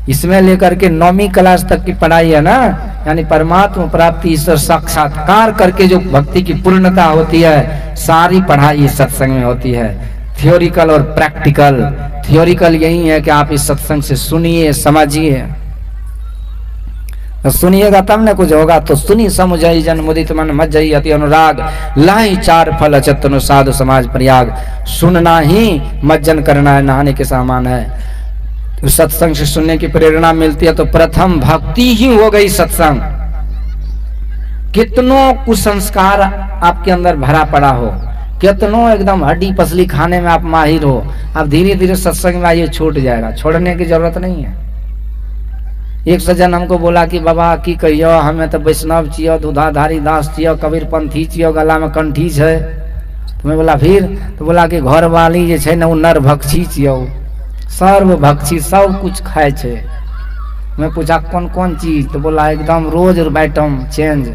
इसमें लेकर के 9वीं क्लास तक की पढ़ाई है ना, यानी परमात्मा प्राप्ति, ईश्वर साक्षात्कार करके जो भक्ति की पूर्णता होती है, सारी पढ़ाई इस सत्संग में होती है, थियोरिकल और प्रैक्टिकल। थियोरिकल यही है कि आप इस सत्संग से सुनिए, समझिए, तो सुनिएगा तब न कुछ होगा। तो सुनी समुझई जन मुदित मन मज्जई अति अनुराग, लाही 4 फल अचतनु साधु समाज प्रयाग। सुनना ही मज्जन करना है, नहाने के समान है। तो सत्संग से सुनने की प्रेरणा मिलती है, तो प्रथम भक्ति ही हो गई सत्संग। कितनों कुसंस्कार आपके अंदर भरा पड़ा हो, कितनों एकदम हड्डी पसली खाने में आप माहिर हो, आप धीरे धीरे सत्संग में आइए, छूट जाएगा, छोड़ने की जरूरत नहीं है। एक सज्जन हमको बोला कि बाबा की कहियो, हमें तो वैष्णव छियो, दूधाधारी दास छियो, कबीर पंथी छियो, गला में कंठी है। तो मैं बोला फिर? तो बोला कि घर वाली जे छे न उ नर भक्षी छियो, सर्व भक्षी, सब कुछ खाए छे। मैं पूछा कौन कौन चीज? तो बोला एकदम रोज आइटम चेंज,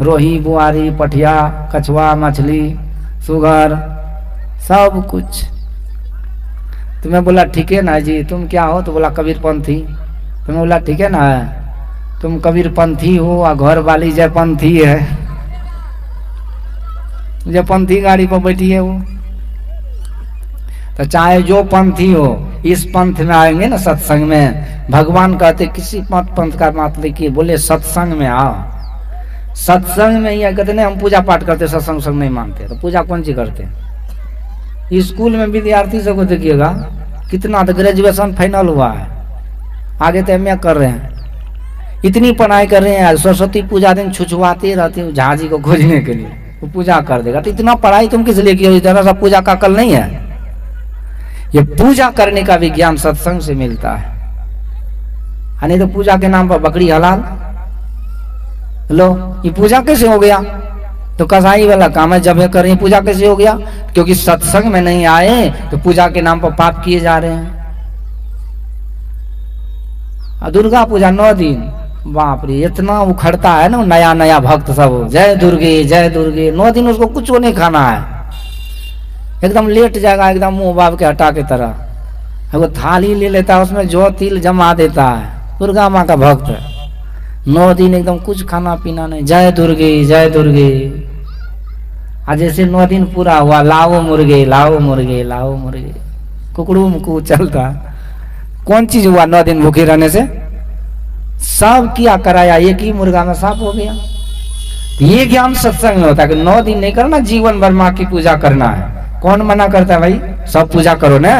रोही बुआरी पठिया कछुआ मछली सुगर सब कुछ। तो मैं बोला ठीक है ना जी, तुम क्या हो? तो बोला कबीर पंथी। तो मैं बोला ठीक है ना, तुम कबीर पंथी हो और घर वाली जय पंथी है, जय पंथी गाड़ी पर बैठी है वो। तो चाहे जो पंथी हो, इस पंथ में आएंगे ना सत्संग में, भगवान कहते किसी पंथ का मत लिखिए, बोले सत्संग में आओ। सत्संग में ही कहते नहीं हम पूजा पाठ करते, सत्संग सब नहीं मानते, तो पूजा कौन सी करते? स्कूल में विद्यार्थी सबको देखिएगा कितना, तो ग्रेजुएशन फाइनल हुआ है, आगे तो एमए कर रहे हैं, इतनी पढ़ाई कर रहे हैं, सरस्वती पूजा दिन छुछुआते रहते हैं झाजी को खोजने के लिए, वो पूजा कर देगा। तो इतना पढ़ाई तुम किस लिए किया? जरा सा पूजा का अकल नहीं है? ये पूजा करने का विज्ञान सत्संग से मिलता है। नहीं तो पूजा के नाम पर बकरी हलाल, लो ये पूजा कैसे हो गया? तो कसाई वाला काम है, जब ये कर रहे हैं पूजा कैसे हो गया? क्योंकि सत्संग में नहीं आए तो पूजा के नाम पर पाप किए जा रहे हैं। दुर्गा पूजा 9 दिन, बाप रे इतना उखड़ता है ना नया नया भक्त सब, जय दुर्गे जय दुर्गे। 9 दिन उसको कुछ नहीं खाना है, एकदम लेट जाएगा, एकदम मुंह बाब के हटा के तरह। वो थाली ले लेता है, उसमें जो तिल जमा देता है, दुर्गा माँ का भक्त है। 9 दिन एकदम कुछ खाना पीना नहीं, जय दुर्गे जय दुर्गे। आज जैसे 9 दिन पूरा हुआ, लाओ मुर्गे लाओ मुर्गे लाओ मुर्गे, कुकड़ू मुकू चलता। कौन चीज हुआ 9 दिन भूखे रहने से? सब किया कराया, एक ही मुर्गा में साफ हो गया। ये ज्ञान सत्संग में होता है कि 9 दिन नहीं करना, जीवन भर माँ की पूजा करना है। कौन मना करता है भाई? सब पूजा करो ना,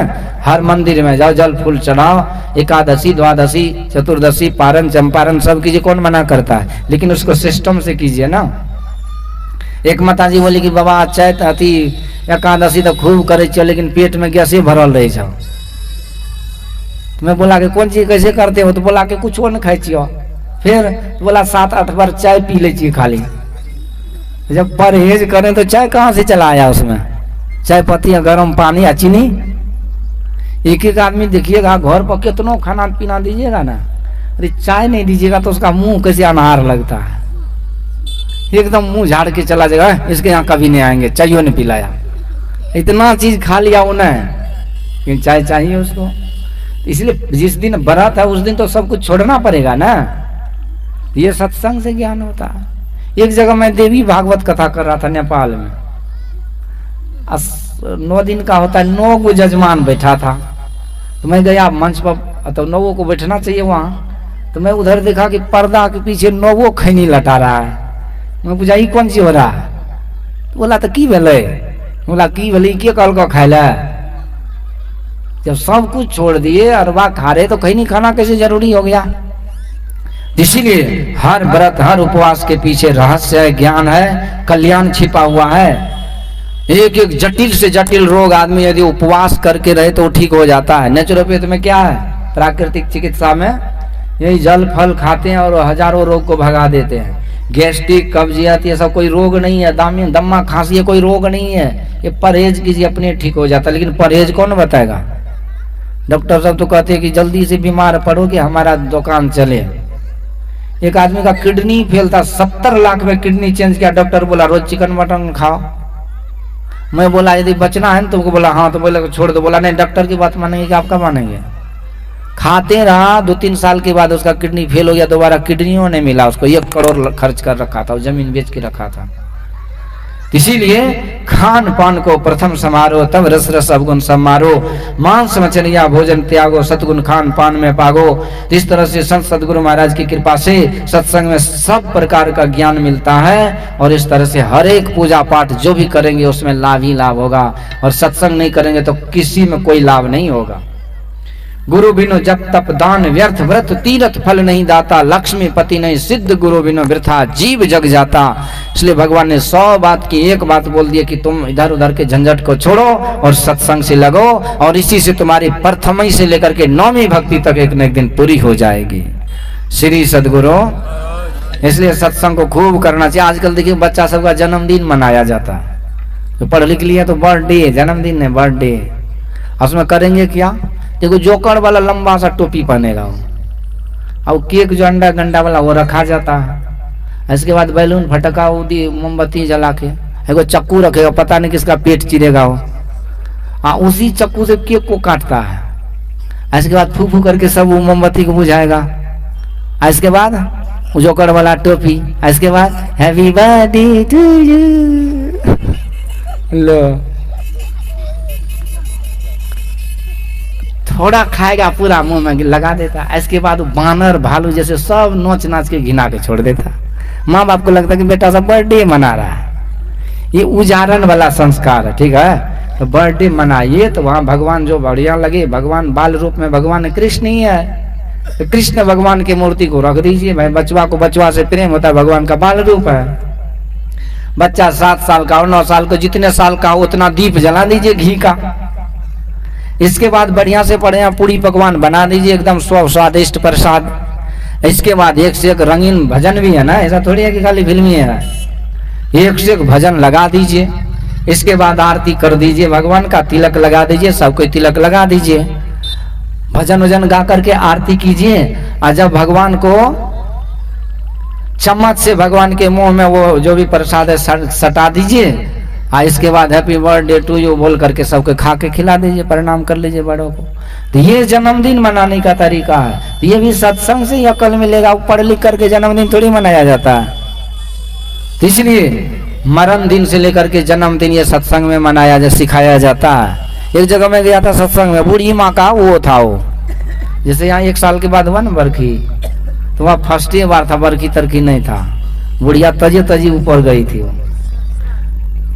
हर मंदिर में जाओ, जल फूल चढ़ाओ, एकादशी द्वादशी चतुर्दशी पारण चंपारण सब कीजिए, कौन मना करता है? लेकिन उसको सिस्टम से कीजिए ना। एक माताजी बोली कि बाबा चैत अति एकादशी तो खूब करे चो, लेकिन पेट में गैसे भरल रहे जाओ। तो मैं बोला कि कौन चीज कैसे करते हो? तो बोला कि कुछ नहीं खाई छियो। फिर तो बोला 7-8 बार चाय पी ले चाहिए खाली। जब परहेज करें तो चाय कहाँ से चला आया? उसमें चाय पत्ती गर्म पानी या चीनी। एक एक आदमी देखिएगा घर पर कितनों खाना पीना दीजिएगा ना, अरे चाय नहीं दीजिएगा तो उसका मुंह कैसे अनहार लगता है, एकदम मुंह झाड़ के चला जाएगा, इसके यहाँ कभी नहीं आएंगे, चाय नहीं पिलाया। इतना चीज खा लिया उन्हें, लेकिन चाय चाहिए उसको। इसलिए जिस दिन व्रत है उस दिन तो सब कुछ छोड़ना पड़ेगा ना। ये सत्संग से ज्ञान होता है। एक जगह मैं देवी भागवत कथा कर रहा था नेपाल में, 9 दिन का होता है, 9 गो जजमान बैठा था। तो मैं गया मंच पर, तो 9 को बैठना चाहिए वहां। तो मैं उधर देखा कि पर्दा के पीछे 9 खैनी लटा रहा है। मैं पूछा ये कौन सी हो रहा है? तो बोला तो की भेले? बोला की भेले के कल को खाए ला? जब सब कुछ छोड़ दिए अरबा खा रहे तो खैनी खाना कैसे जरूरी हो गया? इसीलिए हर व्रत हर उपवास के पीछे रहस्य है, ज्ञान है, कल्याण छिपा हुआ है। एक एक जटिल से जटिल रोग आदमी यदि उपवास करके रहे तो ठीक हो जाता है। नेचुरोपैथ में क्या है? प्राकृतिक चिकित्सा में यही जल फल खाते हैं और हजारों रोग को भगा देते हैं। गैस्ट्रिक कब्जियत ये सब कोई रोग नहीं है, दम्मा खांसी ये कोई रोग नहीं है। ये परहेज कीजिए अपने ठीक हो जाता है। लेकिन परहेज कौन बताएगा? डॉक्टर साहब तो कहते हैं कि जल्दी से बीमार पड़ो कि हमारा दुकान चले। एक आदमी का किडनी फेल था, 70 लाख में किडनी चेंज किया। डॉक्टर बोला रोज चिकन मटन खाओ। मैं बोला यदि बचना है ना तुमको, बोला हाँ, तो बोला छोड़ दो, बोला नहीं डॉक्टर की बात मानेंगे कि आपका मानेंगे। खाते रहा, 2-3 साल के बाद उसका किडनी फेल हो गया, दोबारा किडनियों नहीं मिला उसको, 1 करोड़ खर्च कर रखा था, जमीन बेच के रखा था। इसीलिए खान पान को प्रथम समारो, तब रस रस अवगुण समारो, मांस मछलियां भोजन त्यागो, सतगुण खान पान में पागो। इस तरह से संत सदगुरु महाराज की कृपा से सत्संग में सब प्रकार का ज्ञान मिलता है, और इस तरह से हर एक पूजा पाठ जो भी करेंगे उसमें लाभ ही लाभ होगा, और सत्संग नहीं करेंगे तो किसी में कोई लाभ नहीं होगा। गुरु बिनु जप तप दान व्यर्थ, व्रत तीरथ फल नहीं दाता, लक्ष्मी पति नहीं सिद्ध, गुरु बिनु वृथा जीव जग जाता। इसलिए भगवान ने 100 बात की एक बात बोल दी कि तुम इधर उधर के झंझट को छोड़ो और सत्संग से लगो, और इसी से तुम्हारी प्रथमी से लेकर के 9वीं भक्ति तक एक न एक दिन पूरी हो जाएगी। श्री सदगुरु। इसलिए सत्संग को खूब करना चाहिए। आजकल देखिए बच्चा सबका जन्मदिन मनाया जाता है, तो पढ़ लिख लिया तो बर्थडे, जन्मदिन है बर्थडे, उसमें करेंगे क्या? देखो जोकर वाला लंबा सा टोपी पहनेगा वो, और केक जो अंडा गंडा वाला वो रखा जाता है। इसके बाद बैलून फटका उदी मोमबत्ती जला के, एगो चक्कू रखेगा, पता नहीं किसका पेट चिरेगा वो, उसी चक्कू से केक को काटता है। इसके बाद फू फू करके सब वो मोमबत्ती को बुझाएगा। इसके बाद जोकर वाला टोपी, इसके बाद हैप्पी बर्थडे टू यू, लो थोड़ा खाएगा पूरा मुंह में लगा देता। इसके बाद बानर भालू जैसे सब नोच नाच के घिना के छोड़ देता। माँ बाप को लगता कि बेटा सब बर्थडे मना रहा है, ये उजारण वाला संस्कार है, ठीक है। तो बर्थडे मनाइए तो वहाँ भगवान जो बढ़िया लगे, भगवान बाल रूप में भगवान कृष्ण ही है, तो कृष्ण भगवान की मूर्ति को रख दीजिए भाई। बचवा को बचवा से प्रेम होता है, भगवान का बाल रूप है। बच्चा 7 साल का और 9 साल का, जितने साल का उतना दीप जला दीजिए घी का। इसके बाद बढ़िया से बढ़िया पूरी पकवान बना दीजिए, एकदम स्वादिष्ट प्रसाद। इसके बाद एक से एक रंगीन भजन भी है ना, ऐसा थोड़ी है कि खाली फिल्मी है, एक से एक भजन लगा दीजिए। इसके बाद आरती कर दीजिए भगवान का, तिलक लगा दीजिए, सबको तिलक लगा दीजिए, भजन वजन गा करके आरती कीजिए। और जब भगवान को चम्मच से भगवान के मुंह में वो जो भी प्रसाद है सटा दीजिए। इसके बाद हैप्पी बर्थडे टू यू बोल करके सबके खा के खिला दीजिए, प्रणाम कर लीजिए बड़ों को। तो ये जन्मदिन मनाने का तरीका है। तो ये भी सत्संग से ही अकल मिलेगा, पढ़ लिख करके जन्मदिन थोड़ी मनाया जाता है। तो इसलिए मरण दिन से लेकर के जन्मदिन ये सत्संग में मनाया सिखाया जाता है। एक जगह में गया था सत्संग में, बूढ़ी माँ का वो था, वो जैसे यहाँ 1 साल के बाद हुआ ना बरखी, तो वहाँ फर्स्ट बार था, बरखी तरखी नहीं था, बुढ़िया तजी तजी ऊपर गई थी वो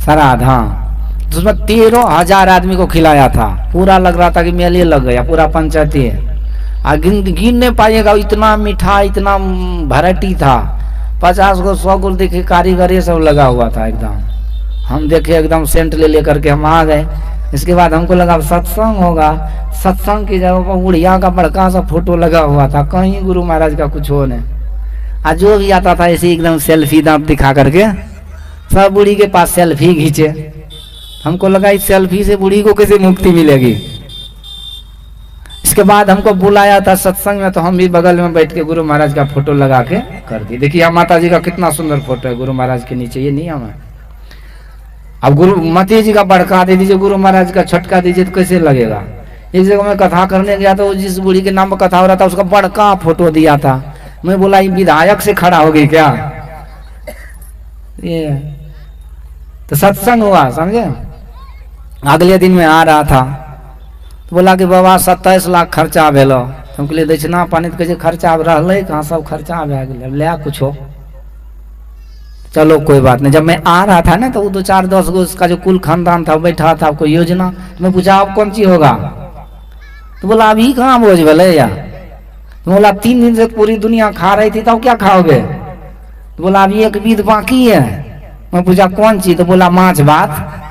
श्राद्ध। हाँ, तो उसमें 13,000 आदमी को खिलाया था, पूरा लग रहा था कि मेले लग गया, पूरा पंचायती है। गिन नहीं पाइएगा, इतना मीठा, इतना वैरायटी था, 50 को 100 को देखे कारीगर ये सब लगा हुआ था एकदम। हम देखे एकदम सेंट ले लेकर के हम आ गए। इसके बाद हमको लगा सत्संग होगा, सत्संग की जगह पर बुढ़िया का बड़का सा फोटो लगा हुआ था, कहीं गुरु महाराज का कुछ हो नहीं। आज जो भी आता था ऐसे एकदम सेल्फी दांत दिखा करके सब बूढ़ी के पास सेल्फी खींचे। हमको लगा इस सेल्फी से बूढ़ी को कैसे मुक्ति मिलेगी। इसके बाद हमको बुलाया था सत्संग में, तो हम भी बगल में बैठ के गुरु महाराज का फोटो लगा के कर दी। देखिए माता जी का कितना सुंदर फोटो है गुरु महाराज के नीचे, ये नहीं हमें। अब गुरु माता जी का बड़का दे दीजिए, गुरु महाराज का छटका दीजिए, तो कैसे लगेगा। एक जगह में कथा करने गया तो जिस बूढ़ी के नाम पर कथा हो रहा था उसका बड़का फोटो दिया था। मैं बोला ये विधायक से खड़ा हो गई क्या ये। तो सत्संग हुआ, समझे। अगले दिन में आ रहा था तो बोला कि बाबा 27 लाख खर्चा भेलो। हमके लिए दक्षिणा पानी तो कैसे खर्चा अब रहा कहाँ, सब खर्चा भे गए, ले कुछ हो। चलो कोई बात नहीं। जब मैं आ रहा था ना तो वो 2-4-10 गो उसका जो कुल खानदान था बैठा था, कोई योजना। मैं पूछा अब कौन चीज होगा, तो बोला अभी कहाँ बोझ भले या। तो बोला 3 दिन से पूरी दुनिया खा रही थी, तब क्या खाओगे। तो बोला अभी एक विध बाकी है। मैं पूछा कौन चीज, तो बोला माछ भात।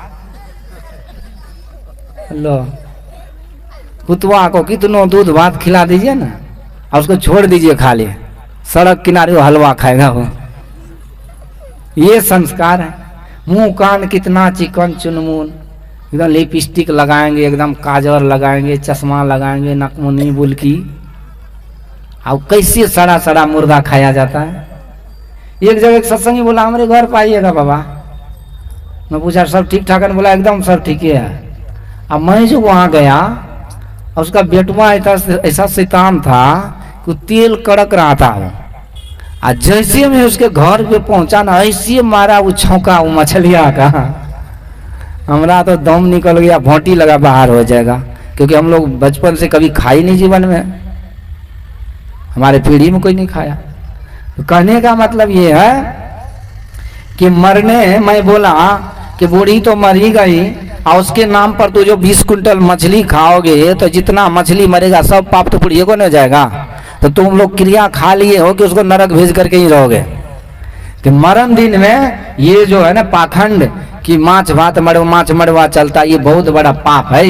लो कुतवा को कितनों दूध भात खिला दीजिए ना, और उसको छोड़ दीजिए खाली, सड़क किनारे वो हलवा खाएगा वो। ये संस्कार है। मुंह कान कितना चिकन चुनमुन, एकदम लिपस्टिक लगाएंगे, एकदम काजल लगाएंगे, चश्मा लगाएंगे, नकमुनी बुलकी, और कैसे सड़ा सड़ा मुर्दा खाया जाता है। एक जगह एक सत्संगी बोला हमारे घर पाइएगा बाबा। मैं पूछा सब ठीक ठाक है? बोला एकदम सब ठीक है। अब मैं जो वहां गया, उसका बेटवा ऐसा शैतान था कि तेल कड़क रहा था। और जैसे मैं उसके घर पे पहुंचा ना, ऐसे मारा वो छौका वो मछलिया का, हमारा तो दम निकल गया, भोंटी लगा बाहर हो जाएगा, क्योंकि हम लोग बचपन से कभी खाई नहीं जीवन में, हमारे पीढ़ी में कोई नहीं खाया। तो कहने का मतलब ये है कि मरने, मैं बोला कि बूढ़ी तो मर ही गई और उसके नाम पर तो जो 20 कुंटल मछली खाओगे तो जितना मछली मरेगा सब पाप तो बुढ़िए को नहीं जाएगा। तो तुम लोग क्रिया खा लिए हो कि उसको नरक भेज करके ही रहोगे। कि मरण दिन में ये जो है ना पाखंड कि माछ भात माछ मड़वा चलता, ये बहुत बड़ा पाप है।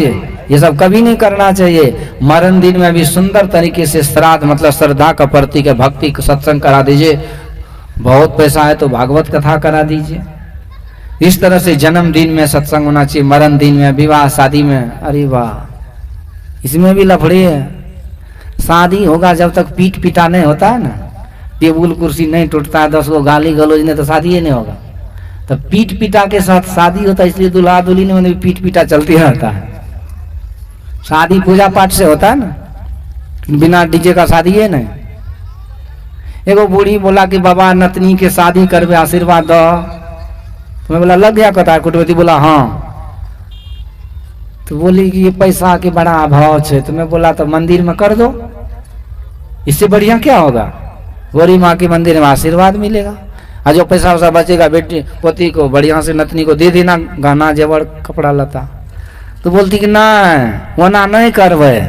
ये सब कभी नहीं करना चाहिए। मरण दिन में भी सुंदर तरीके से श्राद्ध मतलब श्रद्धा का प्रतीक है, भक्ति का सत्संग करा दीजिए। बहुत पैसा है तो भागवत कथा करा दीजिए। इस तरह से जन्मदिन में सत्संग होना चाहिए, मरण दिन में, विवाह शादी में। अरे वाह, इसमें भी लफड़े है। शादी होगा जब तक पीट पिटा नहीं होता है ना, टेबुल कुर्सी नहीं टूटता है, 10 गो गाली गलौज नहीं तो शादी ही नहीं होगा। तो पीट पिटा के साथ शादी होता है, इसलिए दूल्हा दुल्हन में भी पीट पिटा चलती रहता है। शादी पूजा पाठ से होता है ना, बिना डीजे का शादी है नहीं। एगो बूढ़ी बोला कि बाबा नतनी के शादी करवे, आशीर्वाद दो। तो मैं बोला लग गया कतार कुटवती? बोला हाँ। तो बोली कि ये पैसा के बड़ा अभाव है। तो मैं बोला तो मंदिर में कर दो, इससे बढ़िया क्या होगा? गौरी माँ के मंदिर में आशीर्वाद मिलेगा, और जो पैसा वैसा बचेगा बेटी पोती को बढ़िया से नतनी को दे देना, गहना जेवर कपड़ा लता। तो बोलती कि ना वना नहीं करवे।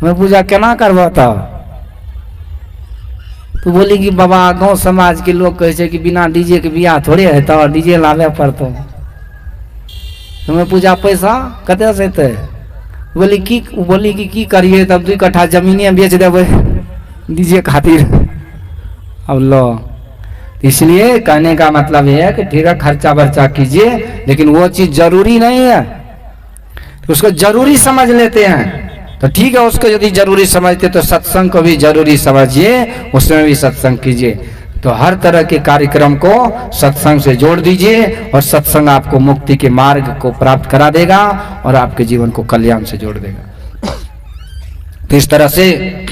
मैं पूछा केना करवा? तो बोली कि बाबा गांव समाज के लोग कहे कि बिना डीजे के बियाह थोड़े है, तो डीजे लावे पड़तो। तो मैं पूछा पैसा कते से थे? बोली कि की करिए, तब 2 कट्ठा जमीने बेच देवे डीजे खातिर। अब लो, इसलिए कहने का मतलब ये है कि ठीक है खर्चा बर्चा कीजिए, लेकिन वो चीज जरूरी नहीं है। तो उसको जरूरी समझ लेते हैं तो ठीक है, उसको यदि जरूरी समझते तो सत्संग को भी जरूरी समझिए, उसमें भी सत्संग कीजिए। तो हर तरह के कार्यक्रम को सत्संग से जोड़ दीजिए, और सत्संग आपको मुक्ति के मार्ग को प्राप्त करा देगा और आपके जीवन को कल्याण से जोड़ देगा। तो इस तरह से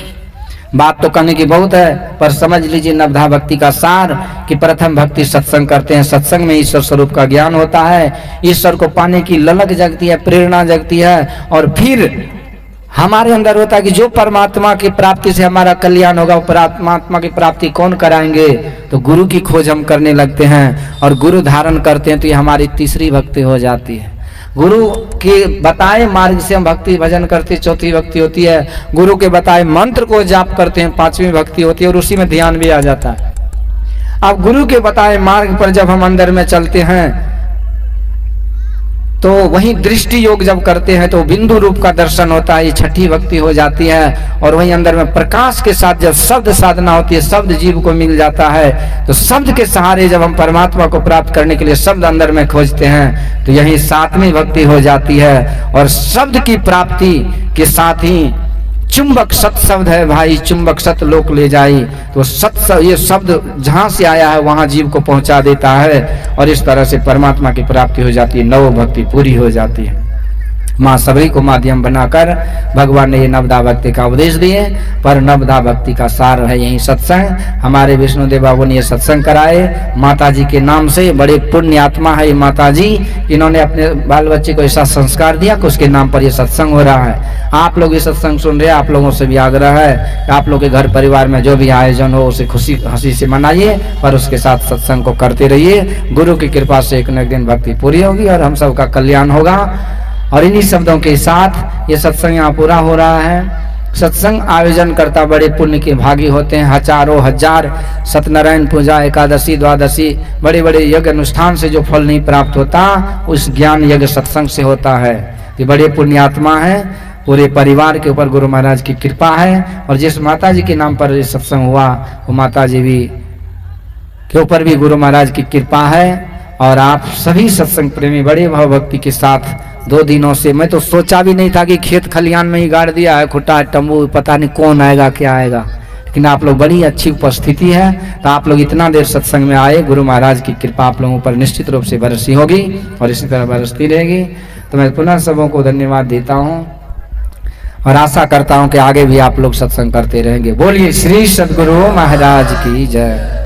बात तो करने की बहुत है, पर समझ लीजिए नवधा भक्ति का सार कि प्रथम भक्ति सत्संग करते हैं। सत्संग में ईश्वर स्वरूप का ज्ञान होता है, ईश्वर को पाने की ललक जगती है, प्रेरणा जगती है, और फिर हमारे अंदर होता है कि जो परमात्मा की प्राप्ति से हमारा कल्याण होगा, वो परमात्मा की प्राप्ति कौन कराएंगे? तो गुरु की खोज हम करने लगते हैं, और गुरु धारण करते हैं, तो ये हमारी तीसरी भक्ति हो जाती है। गुरु के बताए मार्ग से हम भक्ति भजन करते हैं, चौथी भक्ति होती है। गुरु के बताए मंत्र को जाप करते हैं, 5वीं भक्ति होती है, और उसी में ध्यान भी आ जाता है। अब गुरु के बताए मार्ग पर जब हम अंदर में चलते हैं तो वहीं दृष्टि योग जब करते हैं तो बिंदु रूप का दर्शन होता है, ये 6ठी भक्ति हो जाती है। और वहीं अंदर में प्रकाश के साथ जब शब्द साधना होती है, शब्द जीव को मिल जाता है, तो शब्द के सहारे जब हम परमात्मा को प्राप्त करने के लिए शब्द अंदर में खोजते हैं, तो यही 7वीं भक्ति हो जाती है। और शब्द की प्राप्ति के साथ ही चुंबक सत शब्द है भाई, चुंबक सत लोक ले जाई। तो सत ये शब्द जहां से आया है वहां जीव को पहुंचा देता है, और इस तरह से परमात्मा की प्राप्ति हो जाती है, नव भक्ति पूरी हो जाती है। माँ सबरी को माध्यम बनाकर भगवान ने ये नवदा भक्ति का उपदेश दिए। पर नवदा भक्ति का सार है यही सत्संग। हमारे विष्णुदेव बाबू ने ये सत्संग कराए माता जी के नाम से। बड़े पुण्य आत्मा है ये माता जी, इन्होंने अपने बाल बच्चे को ऐसा संस्कार दिया कि उसके नाम पर ये सत्संग हो रहा है। आप लोग ये सत्संग सुन रहे हैं, आप लोगों से भी आग्रह है कि आप लोग के घर परिवार में जो भी आयोजन हो उसे खुशी हंसी से मनाइए, पर उसके साथ सत्संग को करते रहिए। गुरु की कृपा से एक न एक दिन भक्ति पूरी होगी और हम सबका कल्याण होगा। और इन्हीं शब्दों के साथ ये सत्संग यहाँ पूरा हो रहा है। सत्संग आयोजन करता बड़े पुण्य के भागी होते हैं। हजारों हजार सत्यनारायण पूजा, एकादशी, द्वादशी, बड़े बड़े यज्ञ अनुष्ठान से जो फल नहीं प्राप्त होता, उस ज्ञान यज्ञ सत्संग से होता है। ये बड़े पुण्यात्मा है, पूरे परिवार के ऊपर गुरु महाराज की कृपा है। और जिस माता जी के नाम पर ये सत्संग हुआ, वो माता जी भी के ऊपर भी गुरु महाराज की कृपा है। और आप सभी सत्संग प्रेमी बड़े भाव भक्ति के साथ 2 दिनों से, मैं तो सोचा भी नहीं था कि खेत खलियान में ही गाड़ दिया है खुट्टा टम्बू, पता नहीं कौन आएगा क्या आएगा, लेकिन आप लोग बड़ी अच्छी उपस्थिति है, तो आप लोग इतना देर सत्संग में आए, गुरु महाराज की कृपा आप लोगों पर निश्चित रूप से बरसी होगी और इसी तरह बरसती रहेगी। तो मैं पुनः सबों को धन्यवाद देता हूँ और आशा करता हूँ कि आगे भी आप लोग सत्संग करते रहेंगे। बोलिए श्री सद्गुरु महाराज की जय।